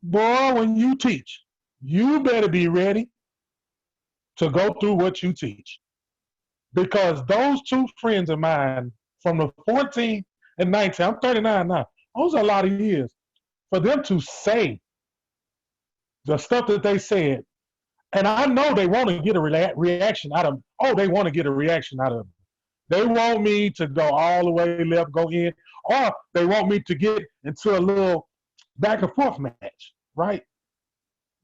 Boy, when you teach, you better be ready to go through what you teach. Because those two friends of mine from the 14 and 19, I'm 39 now, those are a lot of years. For them to say the stuff that they said, and I know they want to get a reaction out of them. Oh, they want to get a reaction out of them. They want me to go all the way left, go in, or they want me to get into a little back and forth match, right?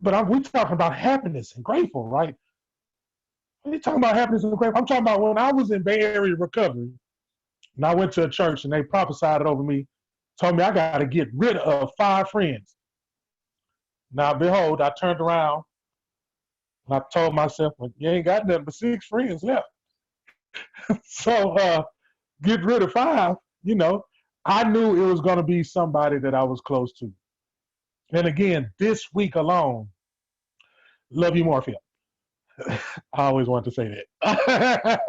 But we're talking about happiness and grateful, right? We're talking about happiness and grateful. I'm talking about when I was in Bay Area recovery, and I went to a church and they prophesied it over me, told me I got to get rid of 5 friends. Now, behold, I turned around and I told myself, well, you ain't got nothing but 6 friends left. So get rid of 5, you know. I knew it was going to be somebody that I was close to. And again, this week alone, love you, Morpheus. I always wanted to say that.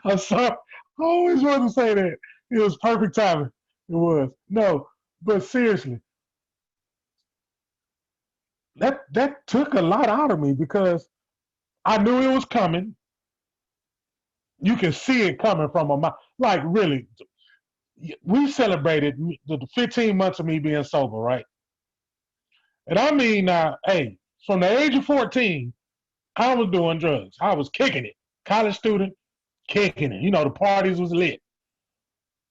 I'm sorry. I always wanted to say that. It was perfect timing. It was. No, but seriously, that took a lot out of me because I knew it was coming. You can see it coming from a mouth. Like, really, we celebrated the 15 months of me being sober, right? And I mean, hey, from the age of 14, I was doing drugs. I was kicking it. College student, kicking it. You know, the parties was lit.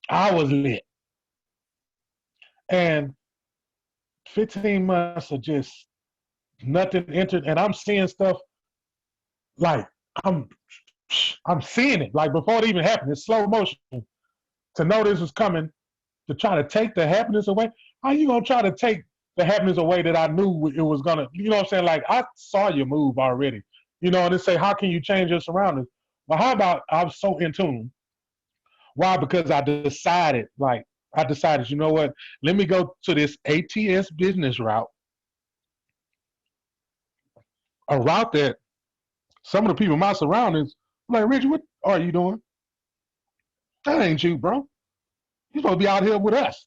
I was lit. And 15 months of just nothing entered. And I'm seeing stuff like I'm seeing it. Like before it even happened, it's slow motion. To know this was coming, to try to take the happiness away. How you gonna try to take the happiness away that I knew it was gonna, you know what I'm saying? Like I saw you move already. You know, and they say, how can you change your surroundings? Well, how about I'm so in tune? Why? Because I decided, you know what? Let me go to this ATS business route, a route that some of the people in my surroundings, like, Richard, what are you doing? That ain't you, bro. You're supposed to be out here with us,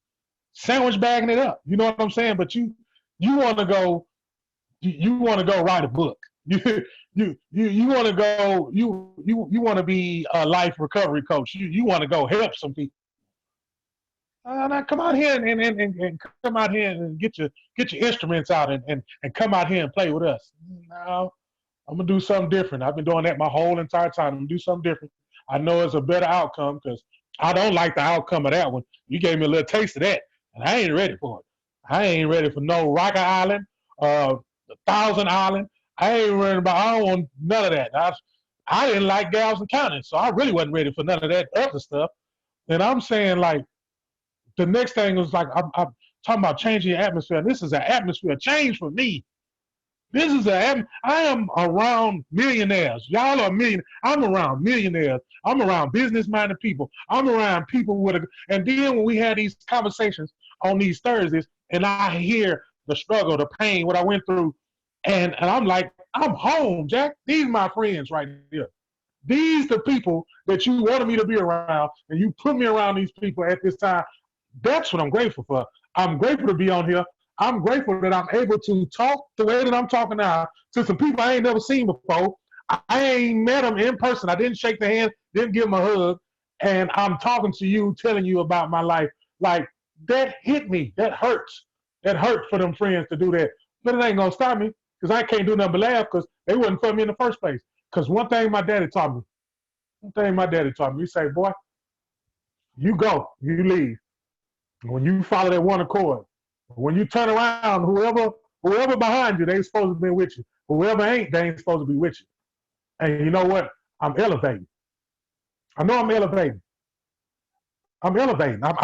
sandwich bagging it up. You know what I'm saying? But you want to go, you want to go write a book. You want to go, you want to be a life recovery coach. You want to go help some people. Now come out here and come out here and get your instruments out and come out here and play with us. No, I'm gonna do something different. I've been doing that my whole entire time. I'm gonna do something different. I know it's a better outcome because I don't like the outcome of that one. You gave me a little taste of that, and I ain't ready for it. I ain't ready for no Rocker Island, the Thousand Island. I ain't ready about. I don't want none of that. I didn't like Galveston County, so I really wasn't ready for none of that other stuff. And I'm saying, like, the next thing was like I'm talking about changing the atmosphere. This is an atmosphere change for me. This is I am around millionaires. Y'all are millionaires. I'm around millionaires. I'm around business-minded people. I'm around people with and then when we had these conversations on these Thursdays, and I hear the struggle, the pain, what I went through, and I'm like, I'm home, Jack. These are my friends right here. These the people that you wanted me to be around, and you put me around these people at this time. That's what I'm grateful for. I'm grateful to be on here. I'm grateful that I'm able to talk the way that I'm talking now to some people I ain't never seen before. I ain't met them in person. I didn't shake their hand, didn't give them a hug, and I'm talking to you, telling you about my life. Like, that hit me. That hurts. That hurt for them friends to do that. But it ain't gonna stop me because I can't do nothing but laugh because they wasn't for me in the first place. Because one thing my daddy taught me, he say, boy, you go, you leave. When you follow that one accord, when you turn around, whoever behind you, they ain't supposed to be with you. Whoever ain't, they ain't supposed to be with you. And you know what? I'm elevating. I know I'm elevating. I'm elevating. I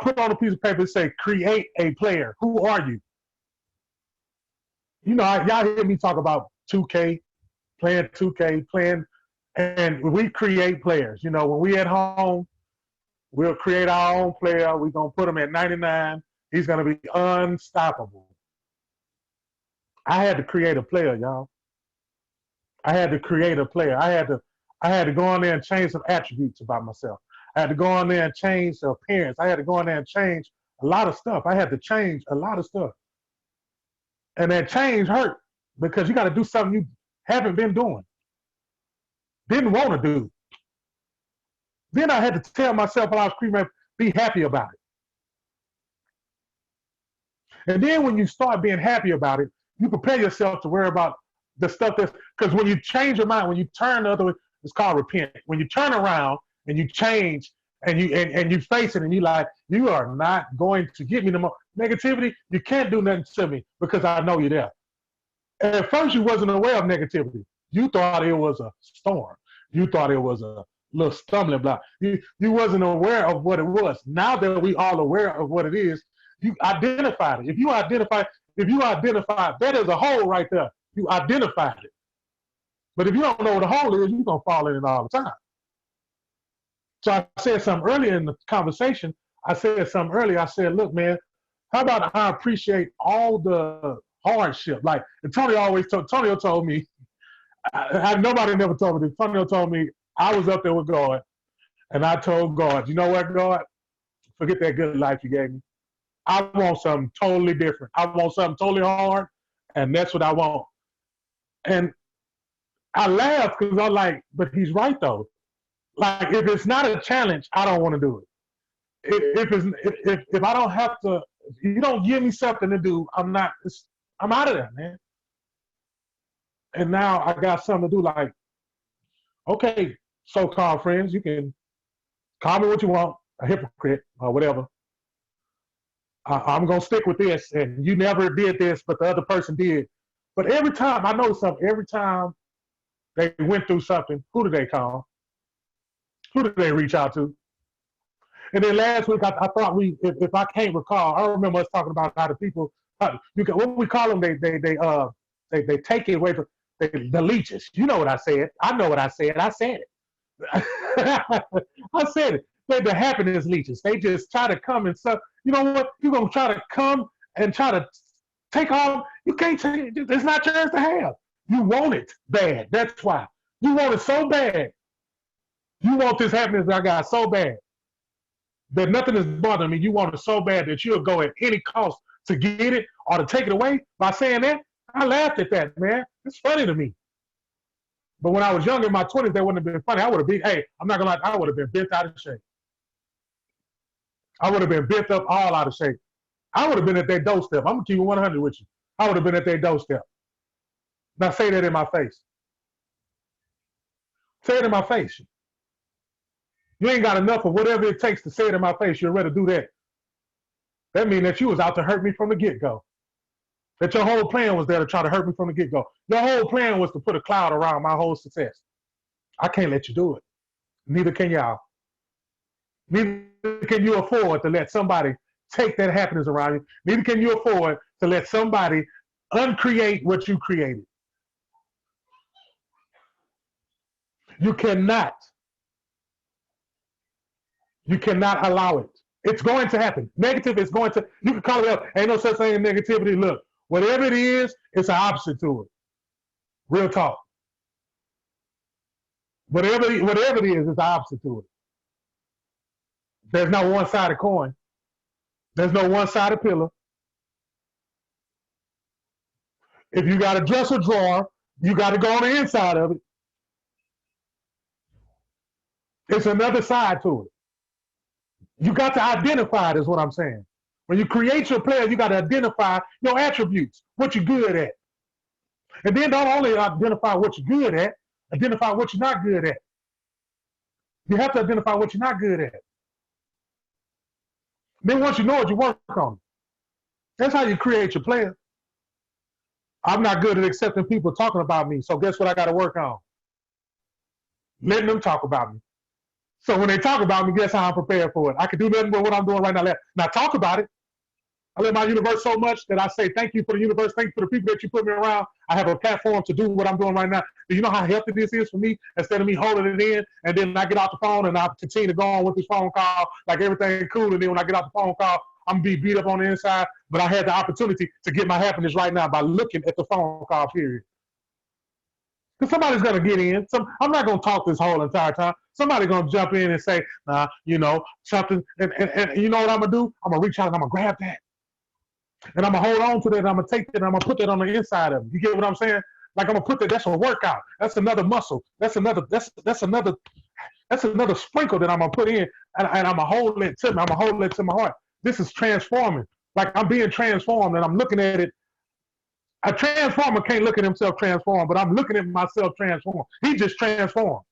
put on a piece of paper and say, create a player. Who are you? You know, y'all hear me talk about 2K, playing 2K, and we create players. You know, when we at home, we'll create our own player. We're going to put him at 99. He's going to be unstoppable. I had to create a player, y'all. I had to create a player. I had to go on there and change some attributes about myself. I had to go on there and change the appearance. I had to go on there and change a lot of stuff. I had to change a lot of stuff. And that change hurt because you got to do something you haven't been doing, didn't want to do. Then I had to tell myself while I was screaming, be happy about it. And then when you start being happy about it, you prepare yourself to worry about the stuff that's, because when you change your mind, when you turn the other way, it's called repent. When you turn around and you change and you face it and you like, you are not going to get me no more negativity. You can't do nothing to me because I know you're there. And at first you wasn't aware of negativity. You thought it was a storm. You thought it was a little stumbling block. You wasn't aware of what it was. Now that we all aware of what it is, you identified it. If you identify, that is a hole right there. You identified it. But if you don't know what a hole is, you're going to fall in it all the time. So I said something earlier in the conversation. I said, look, man, how about I appreciate all the hardship? Like, Antonio told me, nobody never told me this. Antonio told me I was up there with God, and I told God, you know what, God? Forget that good life you gave me. I want something totally different. I want something totally hard, and that's what I want. And I laughed because I'm like, but he's right though. Like, if it's not a challenge, I don't want to do it. If I don't have to, if you don't give me something to do, I'm out of there, man. And now I got something to do. Like, okay, so-called friends, you can call me what you want, a hypocrite or whatever. I'm gonna stick with this, and you never did this, but the other person did. But every time I noticed something, every time they went through something, who did they call? Who did they reach out to? And then last week, I thought if I can't recall, I remember us talking about how the people, what we call them, they take it away from the leeches. You know what I said? I know what I said. I said it. I said it. They're the happiness leeches. They just try to come and stuff. You know what? You're gonna try to come and try to take all. You can't take it. It's not yours to have. You want it bad. That's why. You want it so bad. You want this happiness that I got so bad that nothing is bothering me. You want it so bad that you'll go at any cost to get it or to take it away. By saying that, I laughed at that, man. It's funny to me. But when I was younger in my 20s, that wouldn't have been funny. I would have been, hey, I'm not gonna lie, I would have been bent out of shape. I would have been bent up all out of shape. I would have been at their doorstep. I'm gonna keep it 100 with you. I would have been at their doorstep. Now say that in my face. Say it in my face. You ain't got enough of whatever it takes to say it in my face. You'd rather do that. That means that you was out to hurt me from the get-go. That your whole plan was there to try to hurt me from the get-go. Your whole plan was to put a cloud around my whole success. I can't let you do it. Neither can y'all. Neither can you afford to let somebody take that happiness around you. Neither can you afford to let somebody uncreate what you created. You cannot allow it. It's going to happen. Negative is going to, you can call it up. Ain't no such thing as negativity. Look, whatever it is, it's an opposite to it. Real talk. Whatever it is, it's the opposite to it. There's no one-sided coin. There's no one-sided pillar. If you got a dresser drawer, you got to go on the inside of it. It's another side to it. You got to identify it, is what I'm saying. When you create your player, you got to identify your attributes, what you're good at. And then don't only identify what you're good at, identify what you're not good at. You have to identify what you're not good at. Then once you know it, you work on it. That's how you create your player. I'm not good at accepting people talking about me, so guess what I got to work on? Letting them talk about me. So when they talk about me, guess how I'm prepared for it? I can do nothing but what I'm doing right now. Now talk about it. I love my universe so much that I say thank you for the universe, thank you for the people that you put me around. I have a platform to do what I'm doing right now. Do you know how healthy this is for me? Instead of me holding it in, and then I get off the phone and I continue to go on with this phone call like everything cool, and then when I get off the phone call, I'm gonna be beat up on the inside. But I had the opportunity to get my happiness right now by looking at the phone call period. Because somebody's gonna get in. I'm not gonna talk this whole entire time. Somebody's gonna jump in and say, something, and you know what I'm gonna do? I'm gonna reach out and I'm gonna grab that. And I'm gonna hold on to that, and I'm gonna take that, and I'm gonna put that on the inside of it. You get what I'm saying? Like I'm gonna put that. That's a workout. That's another muscle. That's another sprinkle that I'm gonna put in, and I'm gonna hold it to me. I'm gonna hold it to my heart. This is transforming. Like I'm being transformed, and I'm looking at it. A transformer can't look at himself transformed, but I'm looking at myself transformed. He just transformed,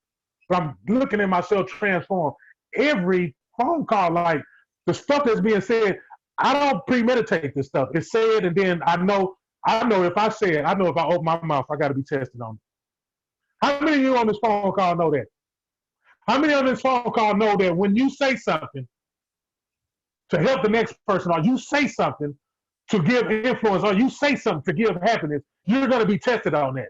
but I'm looking at myself transformed. Every phone call, like the stuff that's being said, I don't premeditate this stuff. It's said, and then I know if I say it, I know if I open my mouth, I got to be tested on it. How many of you on this phone call know that? How many on this phone call know that when you say something to help the next person, or you say something to give influence, or you say something to give happiness, you're going to be tested on that.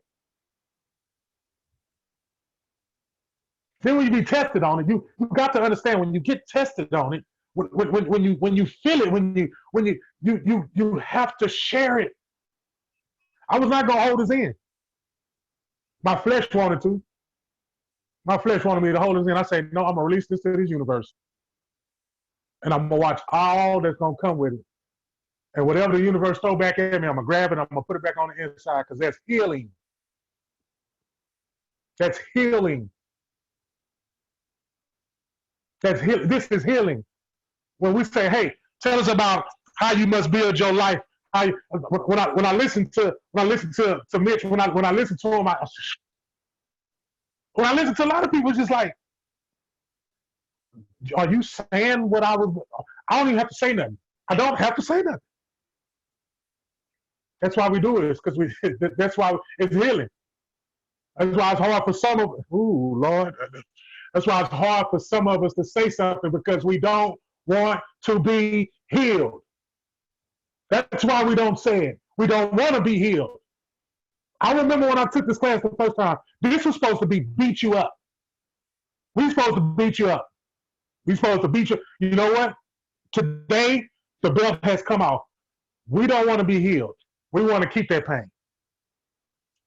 Then when you be tested on it, you got to understand when you get tested on it, when you feel it, when you have to share it. I was not gonna hold this in. My flesh wanted to. My flesh wanted me to hold this in. I said, no, I'm gonna release this to this universe, and I'm gonna watch all that's gonna come with it. And whatever the universe throw back at me, I'm gonna grab it. I'm gonna put it back on the inside because that's healing. That's healing. This is healing. When we say, "Hey, tell us about how you must build your life." When I listen to Mitch, when I listen to him, when I listen to a lot of people, it's just like, "Are you saying what I was?" I don't even have to say nothing. I don't have to say nothing. That's why we do this, because that's why it's healing. That's why it's hard for some of. Ooh, Lord. That's why it's hard for some of us to say something, because we don't want to be healed. That's why we don't say it. We don't want to be healed. I remember when I took this class the first time, this was supposed to be beat you up. We're supposed to beat you up. We're supposed to beat you. You know what? Today, the belt has come off. We don't want to be healed. We want to keep that pain.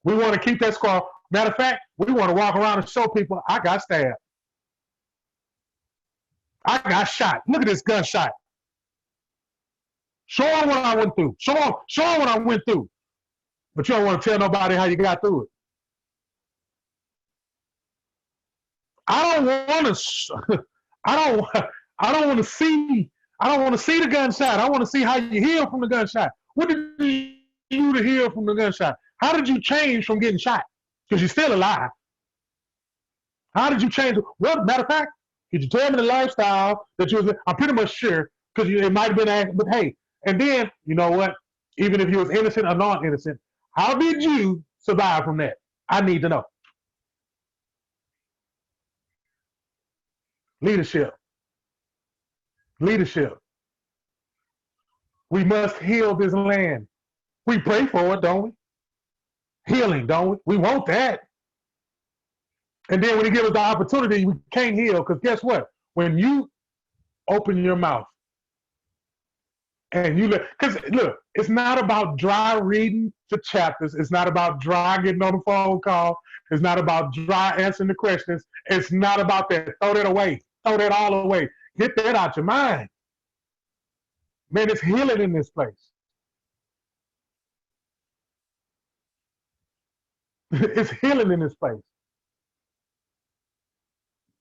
We want to keep that scar. Matter of fact, we want to walk around and show people, I got stabbed. I got shot. Look at this gunshot. Show them what I went through. Show them what I went through. But you don't want to tell nobody how you got through it. I don't want to. I don't want to see. I don't want to see the gunshot. I want to see how you heal from the gunshot. What did you do to heal from the gunshot? How did you change from getting shot? Because you're still alive. How did you change? Well, matter of fact, could you tell me the lifestyle that you was in? I'm pretty much sure, because it might have been asked, but hey, and then, you know what? Even if you was innocent or non-innocent, how did you survive from that? I need to know. Leadership. Leadership. We must heal this land. We pray for it, don't we? Healing, don't we? We want that. And then when he gives us the opportunity, we can't heal, because guess what? When you open your mouth and you look, because look, it's not about dry reading the chapters. It's not about dry getting on the phone call. It's not about dry answering the questions. It's not about that. Throw that away. Throw that all away. Get that out your mind. Man, it's healing in this place. It's healing in this place.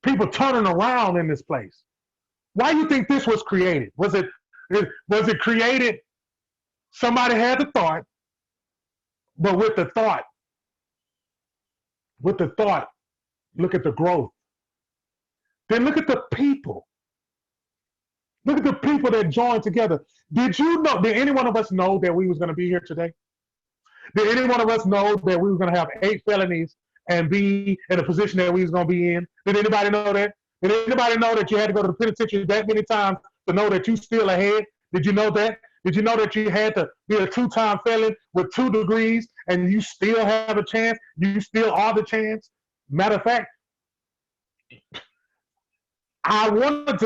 People turning around in this place. Why do you think this was created? Was it created? Somebody had the thought, but with the thought, look at the growth. Then look at the people. Look at the people that joined together. Did any one of us know that we was going to be here today? Did any one of us know that we were going to have 8 felonies and be in a position that we was going to be in? Did anybody know that? Did anybody know that you had to go to the penitentiary that many times to know that you still ahead? Did you know that? Did you know that you had to be a 2-time felon with 2 degrees and you still have a chance? You still are the chance? Matter of fact, I wanted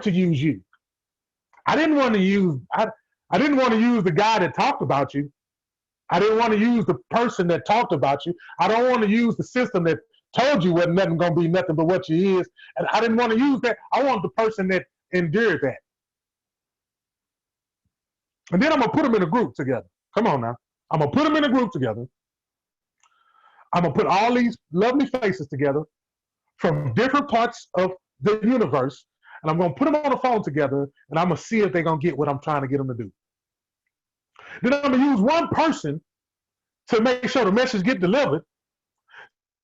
to use you. I didn't want to use the guy that talked about you. I didn't want to use the person that talked about you. I don't want to use the system that told you wasn't nothing gonna be nothing but what you is. And I didn't want to use that. I wanted the person that endured that. And then I'm gonna put them in a group together. Come on now. I'm gonna put them in a group together. I'm gonna put all these lovely faces together from different parts of the universe, and I'm gonna put them on the phone together, and I'm gonna see if they're gonna get what I'm trying to get them to do. Then I'm gonna use one person to make sure the message get delivered,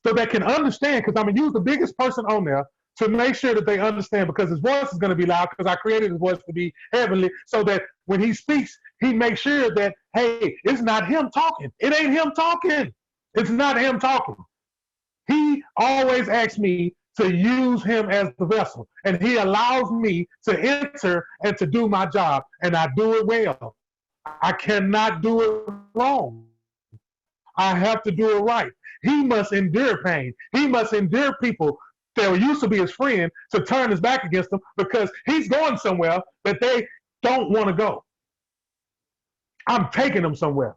so they can understand. Because I'm gonna use the biggest person on there to make sure that they understand. Because his voice is gonna be loud. Because I created his voice to be heavenly, so that when he speaks, he makes sure that hey, it's not him talking. It ain't him talking. It's not him talking. He always asks me to use him as the vessel, and he allows me to enter and to do my job, and I do it well. I cannot do it wrong. I have to do it right. He must endure pain. He must endure people that used to be his friend to turn his back against him because he's going somewhere that they don't want to go. I'm taking them somewhere.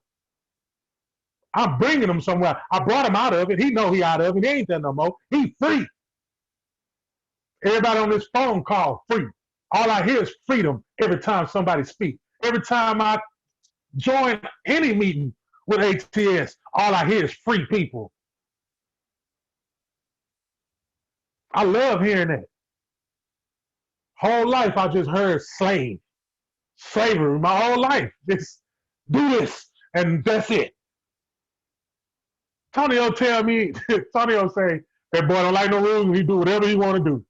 I'm bringing him somewhere. I brought him out of it. He know he out of it. He ain't there no more. He free. Everybody on this phone call free. All I hear is freedom every time somebody speaks. Every time I join any meeting with ATS, all I hear is free people. I love hearing that. Whole life I just heard slavery my whole life. Just do this and that's it. Tonyo tell me, Tonyo say, that boy don't like no rules, he do whatever he want to do.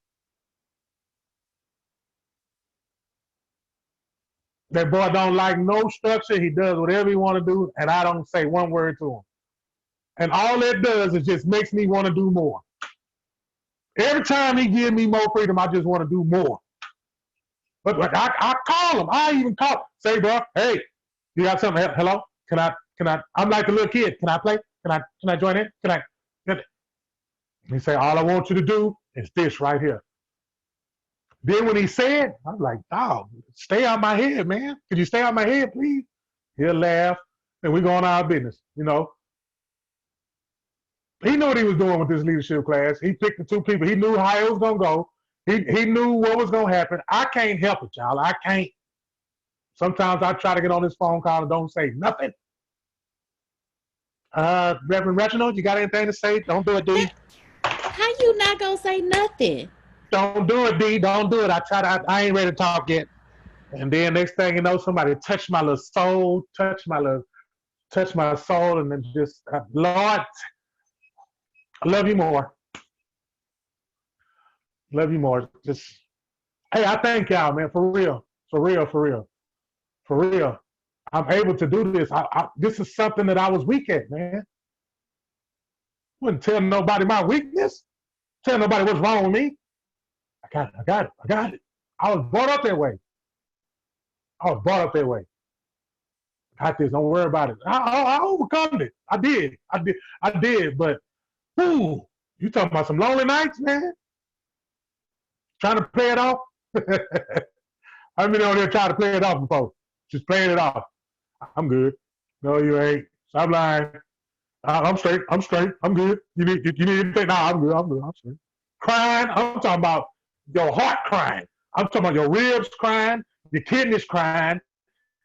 That boy don't like no structure, he does whatever he want to do, and I don't say one word to him. And all that does is just makes me want to do more. Every time he gives me more freedom, I just want to do more. But like, I call him, I even call him. Say, bro, hey, you got something? Hello? Can I, I'm like a little kid, can I play? Can I join in? Can I? He say, all I want you to do is this right here. Then when he said, I'm like, dog, stay out my head, man. Could you stay out my head, please? He'll laugh, and we go on our business, you know. He knew what he was doing with this leadership class. He picked the 2 people. He knew how it was going to go. He knew what was going to happen. I can't help it, y'all. I can't. Sometimes I try to get on this phone call and don't say nothing. Reverend Reginald, you got anything to say? Don't do it, D. How you not gonna say nothing? Don't do it, D. Don't do it. I ain't ready to talk yet. And then next thing you know, somebody touched my little soul, touched my soul, and then just, Lord, I love you more. Love you more. Just, hey, I thank y'all, man, for real. For real. I'm able to do this. This is something that I was weak at, man. Wouldn't tell nobody my weakness. Tell nobody what's wrong with me. I got it. I was brought up that way. Got this. Don't worry about it. I overcome it. I did. But, ooh, you talking about some lonely nights, man? Trying to play it off? I've been on there trying to play it off before. Just playing it off. I'm good. No, you ain't. Stop lying. I'm straight. I'm straight. I'm good. You need anything? Nah, I'm good. I'm good. I'm straight. Crying. I'm talking about your heart crying. I'm talking about your ribs crying, your kidneys crying,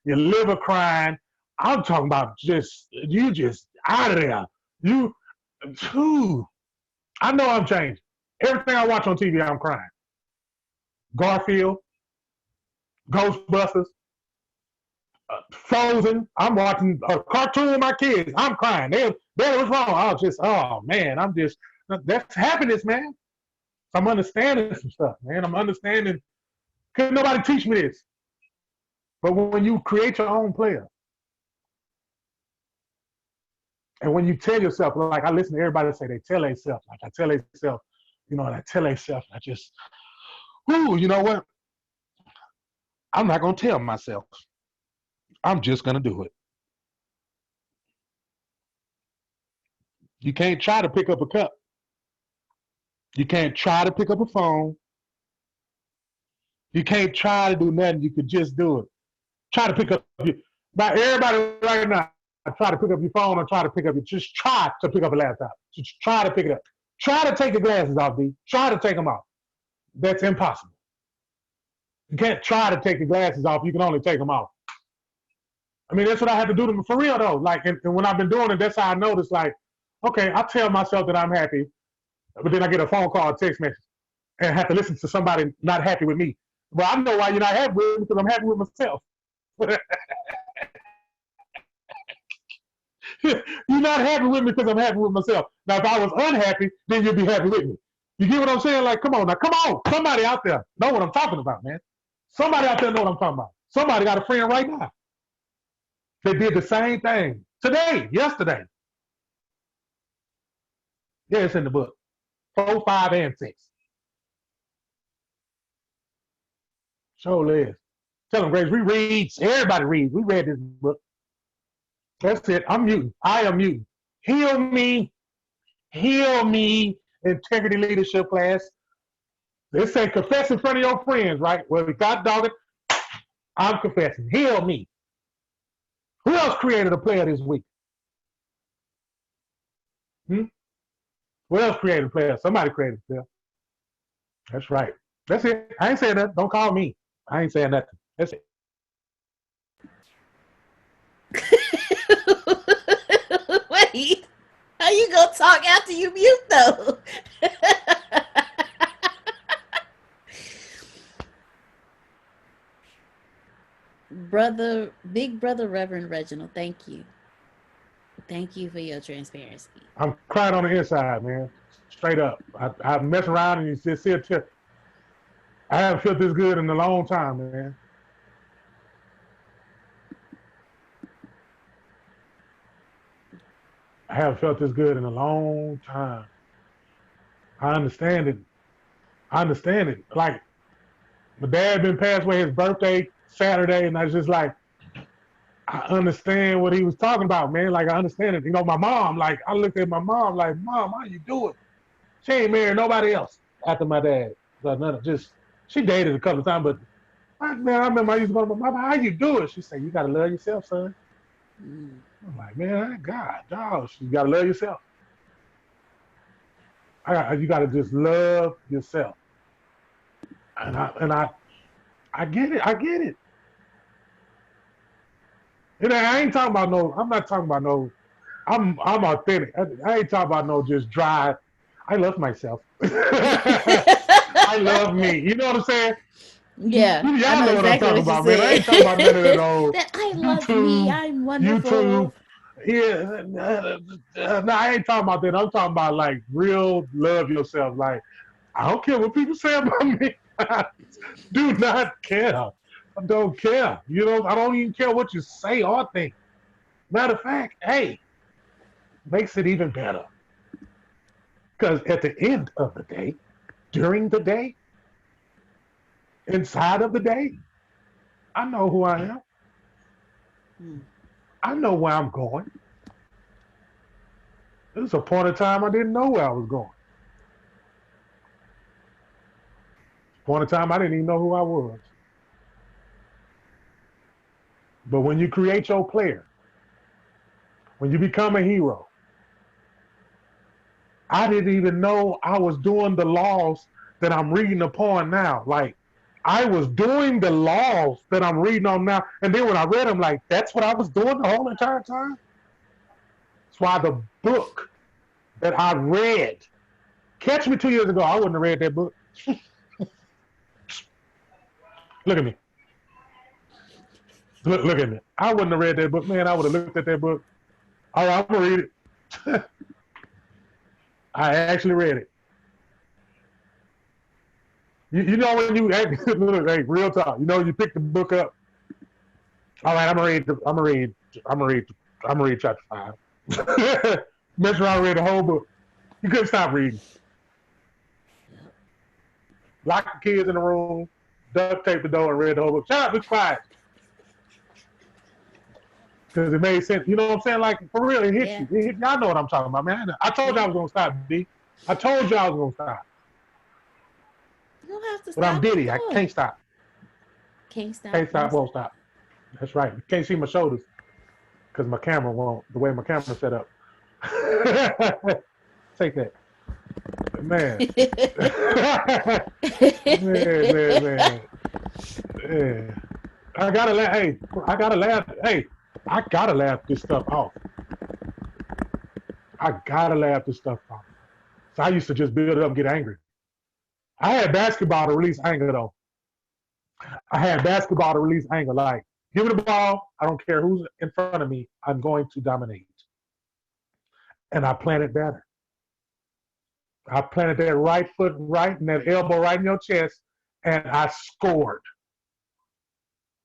your liver crying. I'm talking about just you just out of there. You, whew, I know I'm changing. Everything I watch on TV, I'm crying. Garfield, Ghostbusters, Frozen. I'm watching a cartoon with my kids. I'm crying. They was wrong. I was just, oh man, that's happiness, man. I'm understanding some stuff, man. I'm understanding. Couldn't nobody teach me this. But when you create your own player, and when you tell yourself, like I listen to everybody say, they tell themselves, like I tell themselves, and I tell themselves, I just, whoo, you know what? I'm not gonna tell myself. I'm just gonna do it. You can't try to pick up a cup. You can't try to pick up a phone. You can't try to do nothing. You could just do it. Try to pick up your, by everybody right now, try to pick up your phone or try to pick up your, just try to pick up a laptop. Just try to pick it up. Try to take the glasses off, B. Try to take them off. That's impossible. You can't try to take the glasses off. You can only take them off. I mean, that's what I had to do to them for real though. Like, and when I've been doing it, that's how I noticed. Like, okay, I tell myself that I'm happy, but then I get a phone call, or text message, and have to listen to somebody not happy with me. Well, I know why you're not happy with me because I'm happy with myself. You're not happy with me because I'm happy with myself. Now, if I was unhappy, then you'd be happy with me. You get what I'm saying? Like, come on now, come on. Somebody out there know what I'm talking about, man. Somebody out there know what I'm talking about. Somebody got a friend right now. They did the same thing today, yesterday. Yeah, it's in the book. 4, 5, and 6. Sure is. Tell them, Grace, we read. Everybody reads. We read this book. That's it. I'm muting. I am muting. Heal me. Heal me. Integrity leadership class. They say confess in front of your friends, right? Well, if God dog it, I'm confessing. Heal me. Who else created a player this week? Hmm? Who else created a player? Somebody created a player. That's right. That's it. I ain't saying that. Don't call me. I ain't saying nothing. That's it. Wait, how you gonna talk after you mute though? Big brother Reverend Reginald, thank you. Thank you for your transparency. I'm crying on the inside, man. Straight up. I mess around and you just see a tear. I haven't felt this good in a long time, man. I haven't felt this good in a long time. I understand it. I understand it. Like, my dad been passed away his birthday Saturday, and I was just like, I understand what he was talking about, man. Like, I understand it. My mom, like, I looked at my mom like, Mom, how you doing? She ain't married nobody else after my dad. She dated a couple of times, but man, I remember I used to go to my mom, how you doing? She said, you got to love yourself, son. Mm. I'm like, man, God, dog, you got to love yourself. You got to just love yourself. And I get it. I get it. And I ain't talking about no. I'm not talking about no. I'm authentic. I ain't talking about no just dry. I love myself. I love me. You know what I'm saying? Yeah, I Y'all know know what I'm exactly talking what you about, man. I said. ain't talking about none of that old That I love me. YouTube, I'm YouTube. wonderful. Yeah, no, I ain't talking about that. I'm talking about like real love yourself. Like, I don't care what people say about me. Do not care. I don't care. I don't even care what you say or think. Matter of fact, hey, makes it even better. Because at the end of the day, during the day, inside of the day, I know who I am. Mm. I know where I'm going. There's a point in time I didn't know where I was going. Point in time I didn't even know who I was. But when you create your player, when you become a hero, I didn't even know I was doing the laws that I'm reading upon now. Like, I was doing the laws that I'm reading on now. And then when I read them, like, that's what I was doing the whole entire time. That's why the book that I read, catch me 2 years ago, I wouldn't have read that book. Look at me. Look at me. I wouldn't have read that book, man. I would have looked at that book. All right, I'm going to read it. I actually read it. You know when you look, hey, real talk. You know you pick the book up. All right, I'm gonna read chapter 5. Mess around, read the whole book. You couldn't stop reading. Lock the kids in the room, duct tape the door, and read the whole book. Shut up, be quiet. Because it made sense. You know what I'm saying? Like, for real, it hit you. Y'all know what I'm talking about, man. I told you I was gonna stop, D. I told you I was gonna stop. You don't have to stop. But I'm Diddy. I can't stop. Can't stop. Can't stop, won't stop. That's right. You can't see my shoulders because my camera won't, the way my camera's set up. Take that. Man. Man. I gotta laugh. Hey, I gotta laugh this stuff off. So I used to just build it up and get angry. I had basketball to release anger, though. Like, give me the ball. I don't care who's in front of me. I'm going to dominate. And I planted better. I planted that right foot right and that elbow right in your chest, and I scored.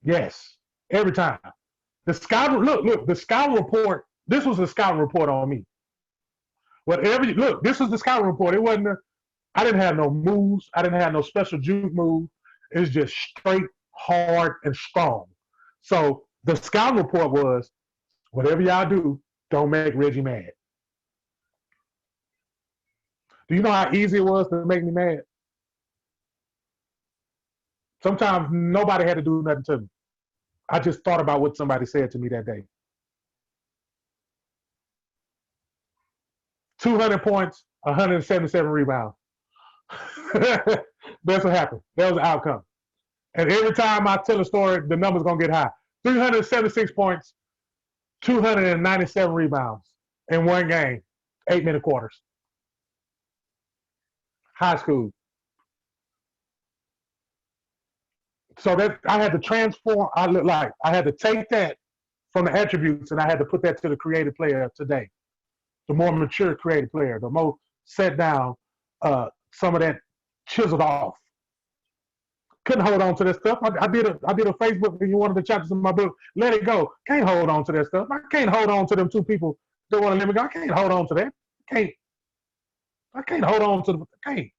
Yes, every time. The scout report. This was the scout report on me. This was the scout report. It wasn't. I didn't have no moves. I didn't have no special juke move. It's just straight, hard, and strong. So the scout report was, whatever y'all do, don't make Reggie mad. Do you know how easy it was to make me mad? Sometimes nobody had to do nothing to me. I just thought about what somebody said to me that day. 200 points, 177 rebounds. That's what happened. That was the outcome. And every time I tell a story, the number's going to get high. 376 points, 297 rebounds in one game, 8-minute quarters. High school. So that I had to transform. I had to take that from the attributes and I had to put that to the creative player today. The more mature creative player, the more set down, some of that chiseled off. Couldn't hold on to that stuff. I did a Facebook in one of the chapters of my book. Let it go. Can't hold on to that stuff. I can't hold on to them two people that want to let me go. I can't hold on to that. I can't hold on to them. I can't.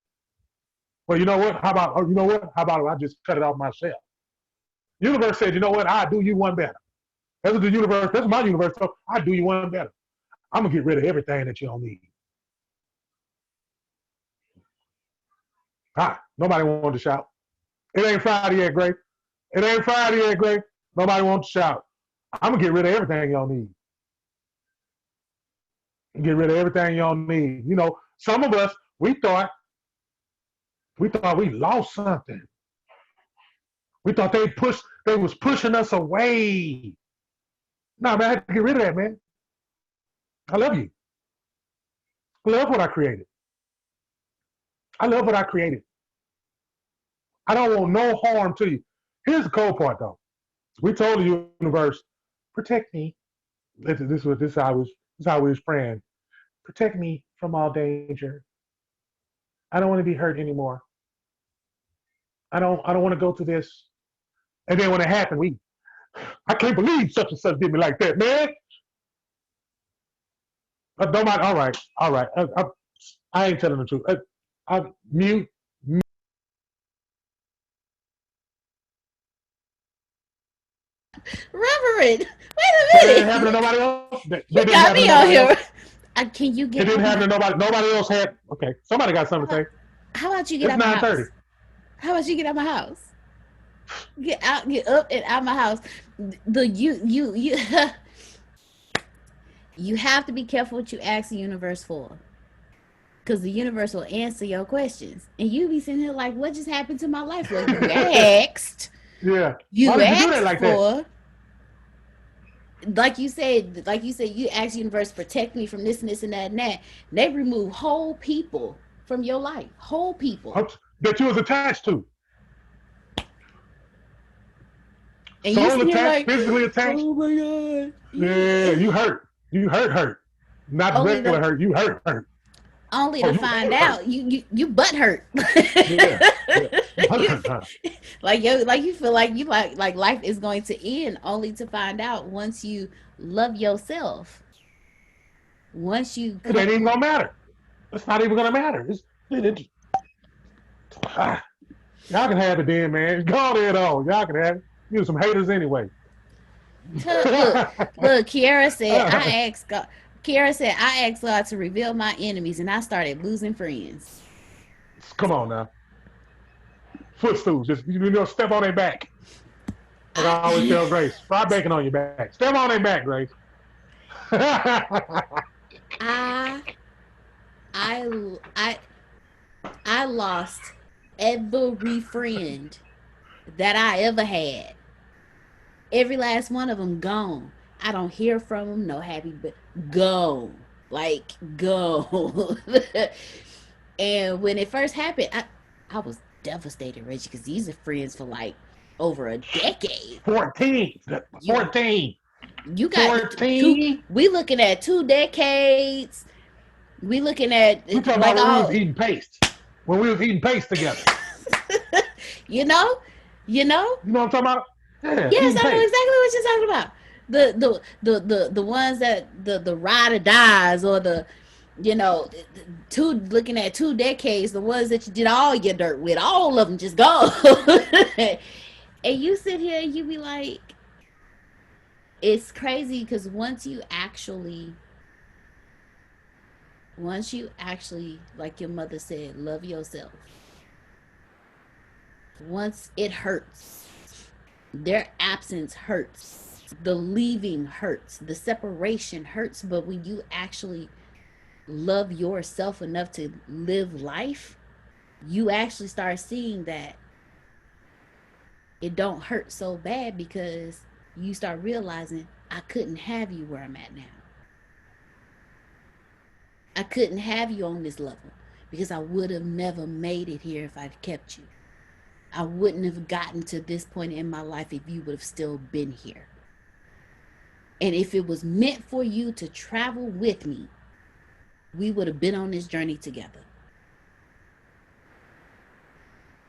Well, you know what? How about I just cut it off myself? Universe said, you know what? I do you one better. That's what the universe. That's my universe. So I do you one better. I'm gonna get rid of everything that you don't need. Nobody wanted to shout. It ain't Friday yet, Gray. Nobody wants to shout. I'm gonna get rid of everything y'all need. Get rid of everything y'all need. You know, some of us, we thought we lost something. We thought they was pushing us away. No, man, I had to get rid of that, man. I love you. I love what I created. I don't want no harm to you. Here's the cold part, though. We told the universe, protect me. This is how we was praying. Protect me from all danger. I don't want to be hurt anymore. I don't want to go through this. And then when it happened, I can't believe such and such did me like that, man. Nobody. All right. I ain't telling the truth. I mute. Reverend, wait a minute. It didn't happen to nobody else. You got me on here. Can you get? It didn't happen to nobody. Nobody else had. Okay, somebody got something to say. How about you get out my house? How about you get out my house? Get up and out my house. You have to be careful what you ask the universe for. because the universe will answer your questions. And you be sitting here like, what just happened to my life? Well, you asked. Yeah. Why You did you do that asked like that? for, like you said, you asked universe protect me from this and this and that and that. They remove whole people from your life. Whole people. That you was attached to. And you Soul sit here attached, like, physically attached. oh my God. Yeah, you hurt. You hurt. Not Only regular to hurt. You hurt. only Oh, to you find hurt. out you butt hurt. Yeah. You You- hurt. Huh? like you feel like you like life is going to end, only to find out once you love yourself, once you It ain't even come. gonna matter. It's not even gonna matter. Ah, y'all can have it then, man. Go ahead on. Y'all can have it. You some haters anyway. Look, look. Kiara said I asked God to reveal my enemies, and I started losing friends. Come on now. Footstools. Just step on their back. Like I always I tell Grace, fry bacon on your back. Step on their back, Grace. I I I lost every friend that I ever had. Every last one of them gone. I don't hear from them. No happy, but gone. Like gone. And when it first happened, I was devastated, Reggie, because these are friends for like over a decade. 14. You 14. you got two. 14. We looking at 2 decades. We looking at We talking about like when we was all. eating paste. When we was eating paste together. you know, you know. You know what I'm talking about? Yeah, Yes, eating I know paste. exactly what you're talking about. The ones that the ride or dies, or the two looking at 2 decades, the ones that you did all your dirt with, all of them just gone. And you sit here and you be like, it's crazy because once you actually, like your mother said, love yourself. Once it hurts, their absence hurts, the leaving hurts, the separation hurts, but when you actually love yourself enough to live life, you actually start seeing that it don't hurt so bad, because you start realizing I couldn't have you where I'm at now. I couldn't have you on this level because I would have never made it here if I'd kept you. I wouldn't have gotten to this point in my life if you would have still been here. And if it was meant for you to travel with me, we would have been on this journey together.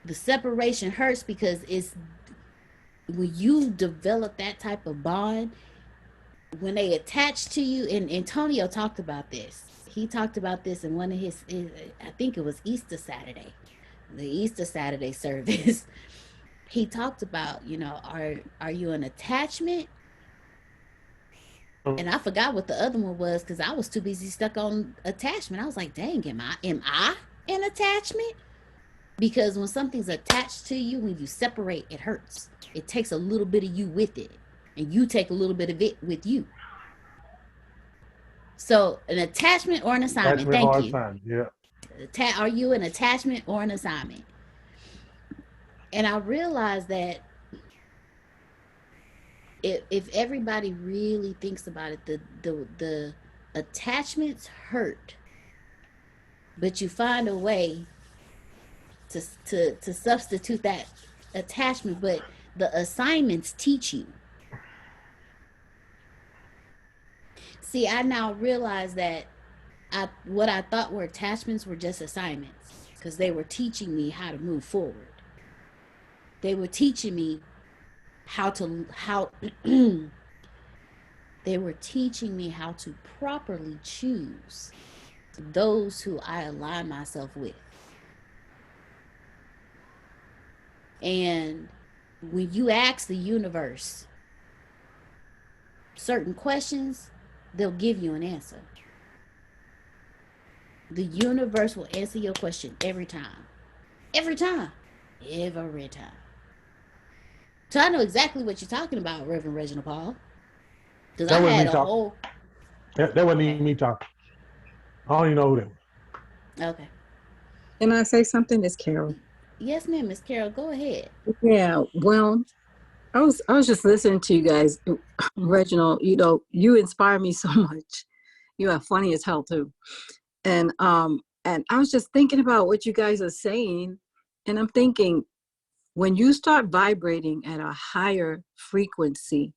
The separation hurts because it's when you develop that type of bond, when they attach to you, and Antonio talked about this. He talked about this in one of his I think it was Easter Saturday, the Easter Saturday service. He talked about, are you an attachment? And I forgot what the other one was because I was too busy stuck on attachment. I was like, dang, am I an attachment? Because when something's attached to you, when you separate, it hurts. It takes a little bit of you with it, and you take a little bit of it with you. So, an attachment or an assignment? Attachment Thank hard you. time. Yeah. Are you an attachment or an assignment? And I realized that if everybody really thinks about it, the attachments hurt, but you find a way to substitute that attachment. But the assignments teach you. See, I now realize that what I thought were attachments were just assignments, because they were teaching me how to move forward. They were teaching me how they were teaching me how to properly choose those who I align myself with. And when you ask the universe certain questions, they'll give you an answer. The universe will answer your question every time. Every time. Every time. So I know exactly what you're talking about, Reverend Reginald Paul. Because I That wasn't had me a talking. whole. That wasn't Okay. even me talking. I don't even know who that was. Okay. Can I say something? It's Carol. Yes, ma'am, Miss Carol, go ahead. Yeah. Well, I was just listening to you guys, Reginald. You inspire me so much. You are funny as hell too. And I was just thinking about what you guys are saying, and I'm thinking when you start vibrating at a higher frequency,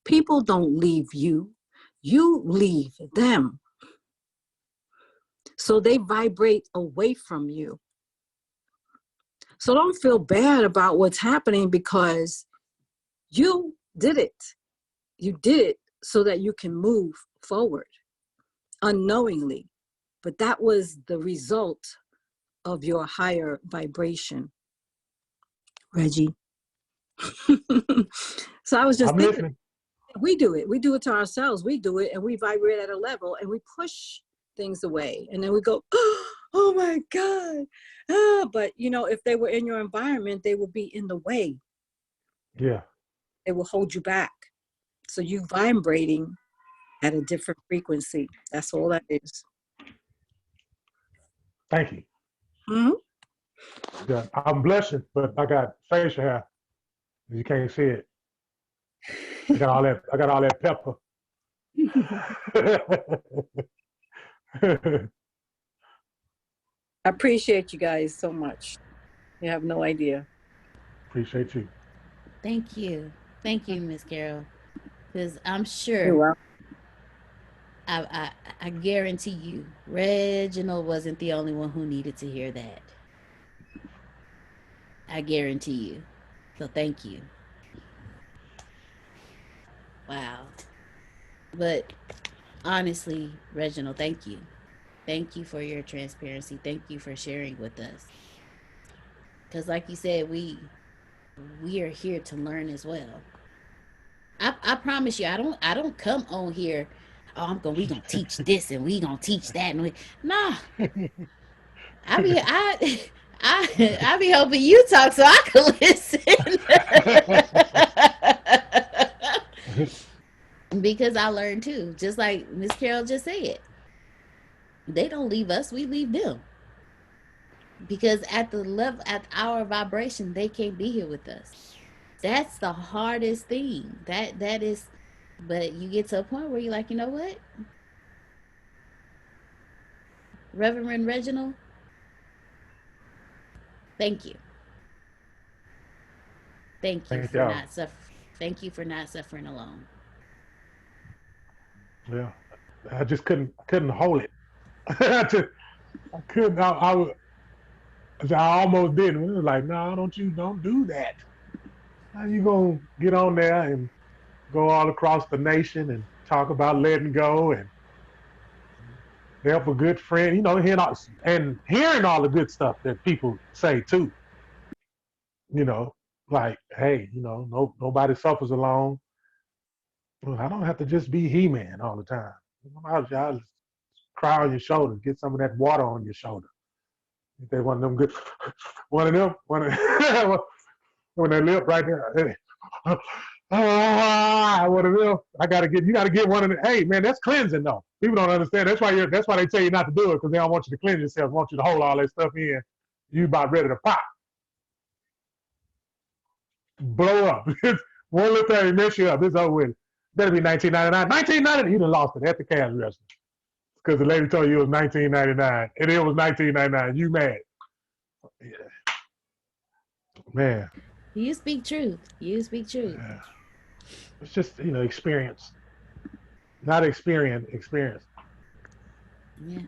people don't leave you, you leave them. So they vibrate away from you. So don't feel bad about what's happening because you did it. You did it so that you can move forward unknowingly. But that was the result of your higher vibration, Reggie. So I was just I'm thinking, listening. we do it. We do it to ourselves. We do it and we vibrate at a level and we push things away. And then we go, oh my God. But, if they were in your environment, they would be in the way. Yeah. They will hold you back. So you vibrating at a different frequency. That's all that is. Thank you. Mm-hmm. Yeah. I'm blushing, but I got facial hair. You can't see it. I got all that. I got all that pepper. I appreciate you guys so much. You have no idea. Appreciate you. Thank you, Miss Carol, because I'm You're sure welcome. I guarantee you, Reginald wasn't the only one who needed to hear that. I guarantee you. So thank you. Wow. But honestly, Reginald, thank you. Thank you for your transparency. Thank you for sharing with us. Because, like you said, we are here to learn as well. I promise you, I don't come on here. Oh, we gonna teach this and we gonna teach that and nah. I I be hoping you talk so I can listen. Because I learned too, just like Miss Carol just said. They don't leave us, we leave them. Because at the level, at our vibration, they can't be here with us. That's the hardest thing. That is, but you get to a point where you're like, you know what, Reverend Reginald, thank you, thank you Thank for y'all. not suffer. Thank you for not suffering alone. Yeah. I just couldn't hold it. I couldn't. I almost did. It was like, no, don't do that. How you gonna get on there and go all across the nation and talk about letting go and help a good friend? Hearing all the good stuff that people say too. You know, like, hey, no, nobody suffers alone. Well, I don't have to just be He-Man all the time. I'll just cry on your shoulder, get some of that water on your shoulder. If they one of them good, one of when they live right there. One of them. You gotta get one of them. Hey man, that's cleansing though. People don't understand. That's why they tell you not to do it because they don't want you to cleanse yourself. They want you to hold all that stuff in. You about ready to pop, blow up. One little thing mess you up. It's over with. Better be 1999. 1999. You done lost it at the cash register because the lady told you it was 1999 and it was 1999. You mad? Yeah, man. You speak truth. You speak truth. Yeah. It's just experience, not experience. Experience. Yeah.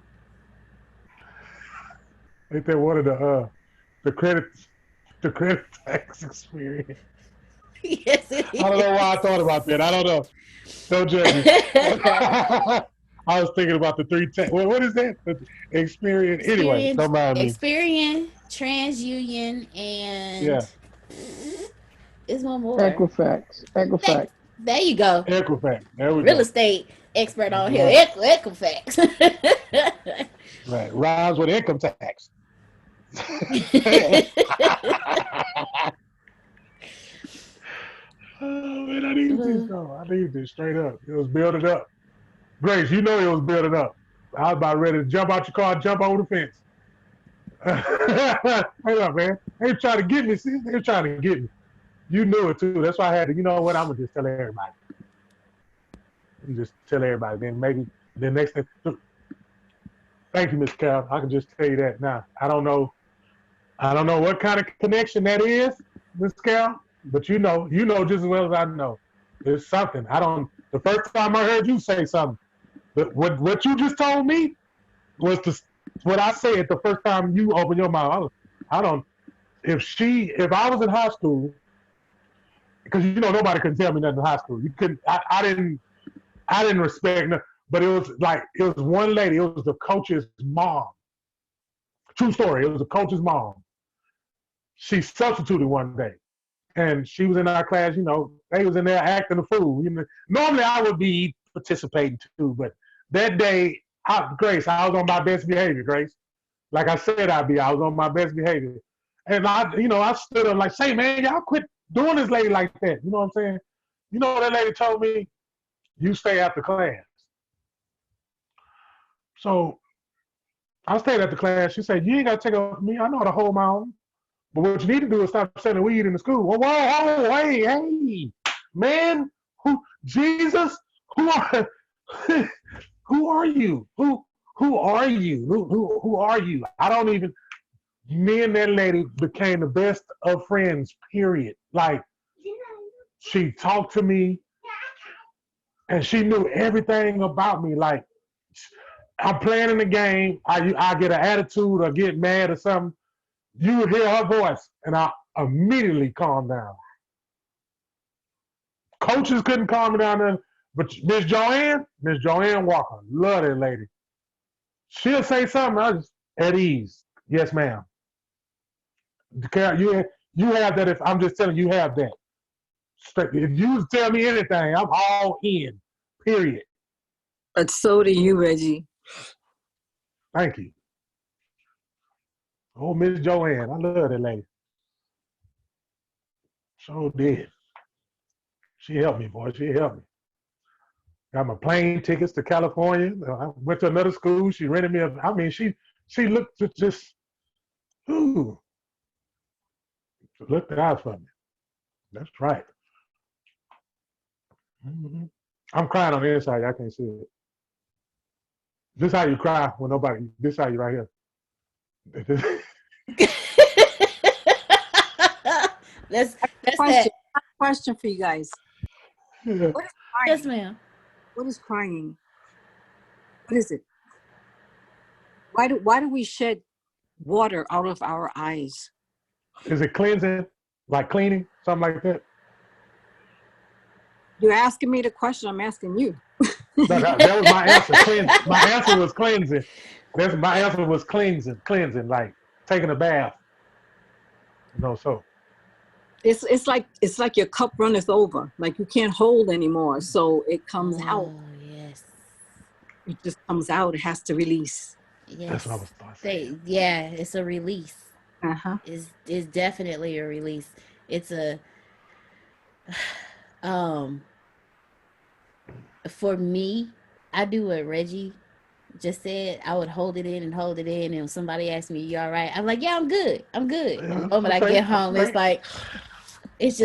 Ain't that one of the credits the credit tax experience? Yes, it I don't know why I thought about that. I don't know. Don't judge me. is. I was thinking about the three tax. What is that? The experience. Anyway, Experience, don't mind me. Experian, TransUnion, Yeah, and is one more. Equifax. That, Equifax. there you go. Equifax. There we Real go. estate expert on here. Right. Equifax. Right. Rhymes with income tax. Oh man, I need this though. I need this straight up. It was building up. Grace, you know it was building up. I was about ready to jump out your car, jump over the fence. Hey up, man. They were trying to get me. See, they were trying to get me. You knew it too. That's why I had to. You know what? I'm gonna just tell everybody. You just tell everybody. Then maybe the next thing. Thank you, Miss Cal. I can just tell you that now. I don't know. I don't know what kind of connection that is, Miss Cal, but you know just as well as I know. There's something. I don't. The first time I heard you say something, but what you just told me was what I said the first time you opened your mouth. I don't. If I was in high school, because nobody could tell me nothing in high school. You couldn't. I didn't respect. But it was one lady. It was the coach's mom. True story. It was the coach's mom. She substituted one day, and she was in our class. They was in there acting a fool. Normally I would be participating too, but that day, Grace, I was on my best behavior. Grace, like I said, I was on my best behavior, and I stood up like, say, man, y'all quit doing this lady like that. You know what I'm saying? That lady told me, you stay after class. So I stayed at the class. She said, you ain't got to take up me. I know how to hold my own. But what you need to do is stop selling weed in the school. Whoa, hey, man, Jesus, who are, who are you? Who are you? Who are you? I don't even. Me and that lady became the best of friends. Period. Like, she talked to me, and she knew everything about me. Like, I'm playing in the game. I get an attitude or get mad or something. You would hear her voice, and I immediately calmed down. Coaches couldn't calm me down then, but Miss Joanne Walker, love that lady. She'll say something, I just at ease. Yes, ma'am. You have that. If I'm just telling you, have that. If you tell me anything, I'm all in. Period. But so do you, Reggie. Thank you. Oh, Miss Joanne, I love that lady. So did. She helped me, boy. She helped me. Got my plane tickets to California. I went to another school. She rented me she looked just, ooh, looked out for me. That's right. Mm-hmm. I'm crying on the inside. I can't see it. This is how you cry when nobody. This is how you right here. that's Question. that. Question for you guys. Yeah. What is crying? Yes, ma'am. What is crying? What is it? Why do we shed water out of our eyes? Is it cleansing? Like cleaning? Something like that? You're asking me the question. I'm asking you. No, that was my answer. My answer was cleansing. My answer was cleansing, like taking a bath. So It's like your cup runneth over. Like you can't hold anymore. So it comes out. Yes. It just comes out. It has to release. Yes. That's what I was saying. It's a release. Uh-huh. It's definitely a release. It's a for me, I do what Reggie just said. I would hold it in, and when somebody asks me, "You all right?" I'm like, "Yeah, I'm good. I'm good." Yeah, The moment I okay, get home, okay. it's like it's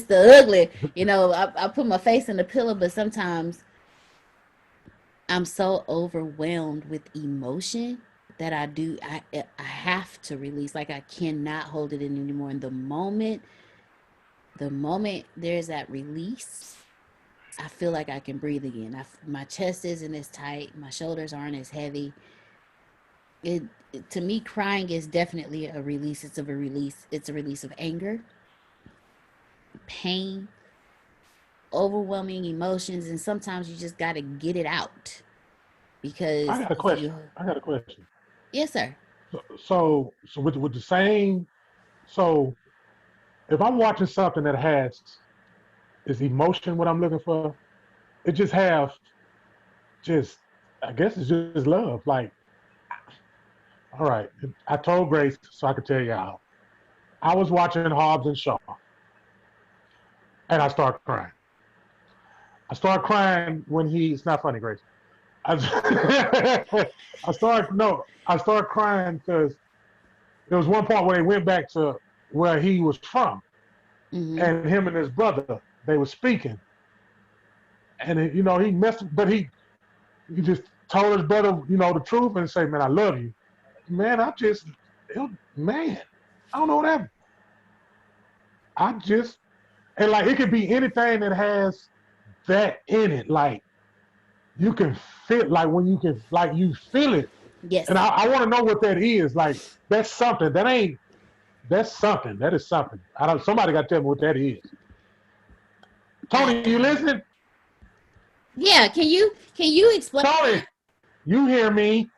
the ugly. I put my face in the pillow, but sometimes I'm so overwhelmed with emotion that I have to release. Like, I cannot hold it in anymore. And the moment there's that release, I feel like I can breathe again. My chest isn't as tight, my shoulders aren't as heavy. To me, crying is definitely a release. It's a release. It's a release of anger, pain, overwhelming emotions, and sometimes you just got to get it out I because got a if question. you, I got a question. yes, sir. So with the same, so if I'm watching something that has is emotion, what I'm looking for, it just have just, I guess it's just love. Like, all right, I told Grace so I could tell y'all. I was watching Hobbs and Shaw, and I started crying. I started crying when it's not funny, Grace. I, I started crying because there was one part where they went back to where he was from, Mm-hmm. and him and his brother they were speaking, and he messed, but he just told his brother the truth and say, man, I love you, man. Man, I don't know what happened. I just and like it could be anything that has that in it, like you can feel like when you can like you feel it, and Yes. I want to know what that is. Like that's something that ain't that's something that is something. I don't. Somebody got to tell me what that is. Tony, you I, listening? yeah. Can you explain Tony, that? you hear me?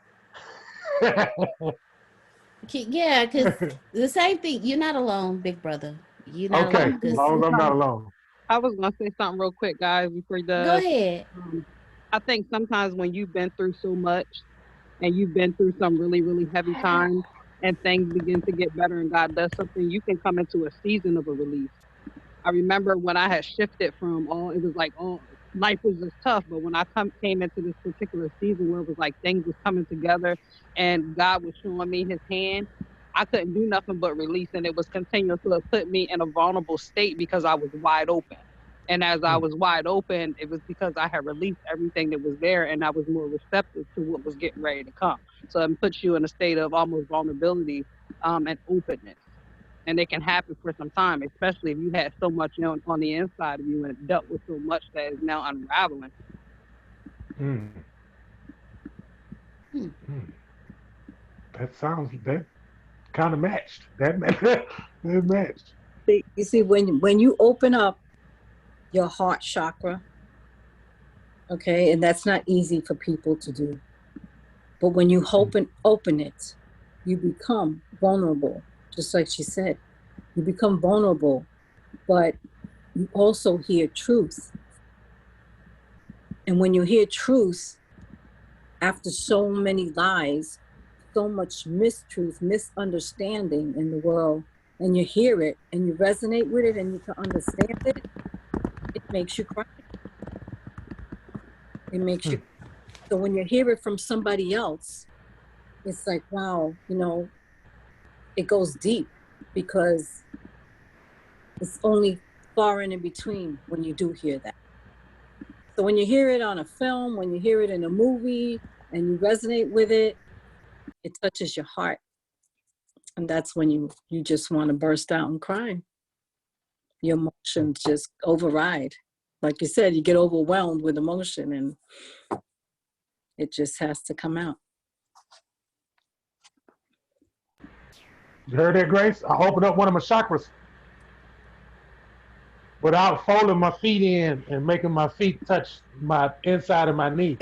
Yeah, because the same thing. You're not alone, big brother. You're not I Okay, alone. was as gonna Because long say as I'm not something. alone. I was gonna say something real quick, guys, before he go does. ahead. Um, I think sometimes when you've been through so much and you've been through some really, really heavy times and things begin to get better and God does something, you can come into a season of a release. I remember when I had shifted from all, it was like all life was just tough. But when I came into this particular season where it was like things was coming together and God was showing me his hand, I couldn't do nothing but release. And it was continuing to put me in a vulnerable state because I was wide open. And as I Mm, was wide open, it was because I had released everything that was there and I was more receptive to what was getting ready to come. So it puts you in a state of almost vulnerability and openness, and it can happen for some time, especially if you had so much on the inside of you and dealt with so much that is now unraveling. mm, Hmm. mm. That kind of matched. That matched. You see, when you open up your heart chakra, okay, and that's not easy for people to do. But when you Mm, open it, you become vulnerable, just like she said. You become vulnerable, but you also hear truth. And when you hear truth, after so many lies, so much mistruth, misunderstanding in the world, and you hear it and you resonate with it and you can understand it, it makes you cry. It makes you. mm. So when you hear it from somebody else, it's like, wow, it goes deep because it's only far and in between when you do hear that. So when you hear it on a film, when you hear it in a movie and you resonate with it, it touches your heart. And that's when you just want to burst out and cry. Your emotions just override. Like you said, you get overwhelmed with emotion and it just has to come out. You heard that, Grace? I opened up one of my chakras without folding my feet in and making my feet touch my inside of my knee.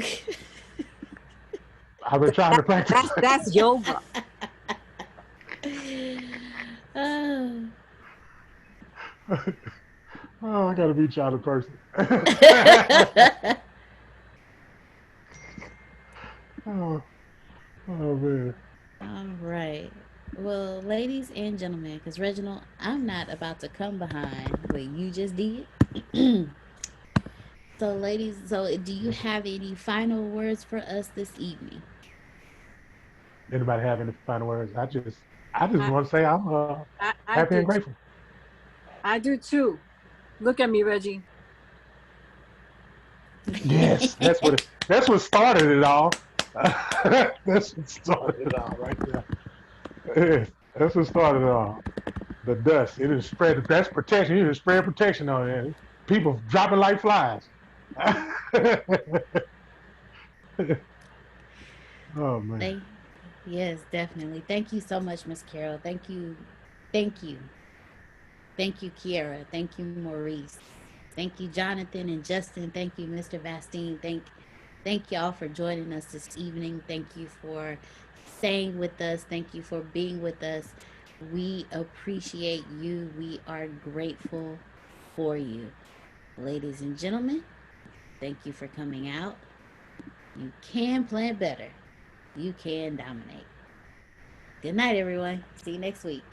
I've been trying to practice. That's yoga. Oh. Oh, I gotta be child of person. oh, oh man. All right. Well, ladies and gentlemen, because Reginald, I'm not about to come behind what you just did. So, ladies, so do you have any final words for us this evening? Anybody have any final words? I just I, want to say I'm I happy and do. grateful. I do too. Look at me, Reggie. Yes, that's what started it all. That's what started it all right there. Yes, that's what started it all. The dust. It is spread. That's protection. You just spread protection on it. People dropping like flies. oh man. Thank, yes, definitely. Thank you so much, Miss Carol. Thank you. Thank you. Thank you, Kiara. Thank you, Maurice. Thank you, Jonathan and Justin. Thank you, Mr. Vastine. Thank y'all for joining us this evening. Thank you for staying with us. Thank you for being with us. We appreciate you. We are grateful for you. Ladies and gentlemen, thank you for coming out. You can plan better. You can dominate. Good night, everyone. See you next week.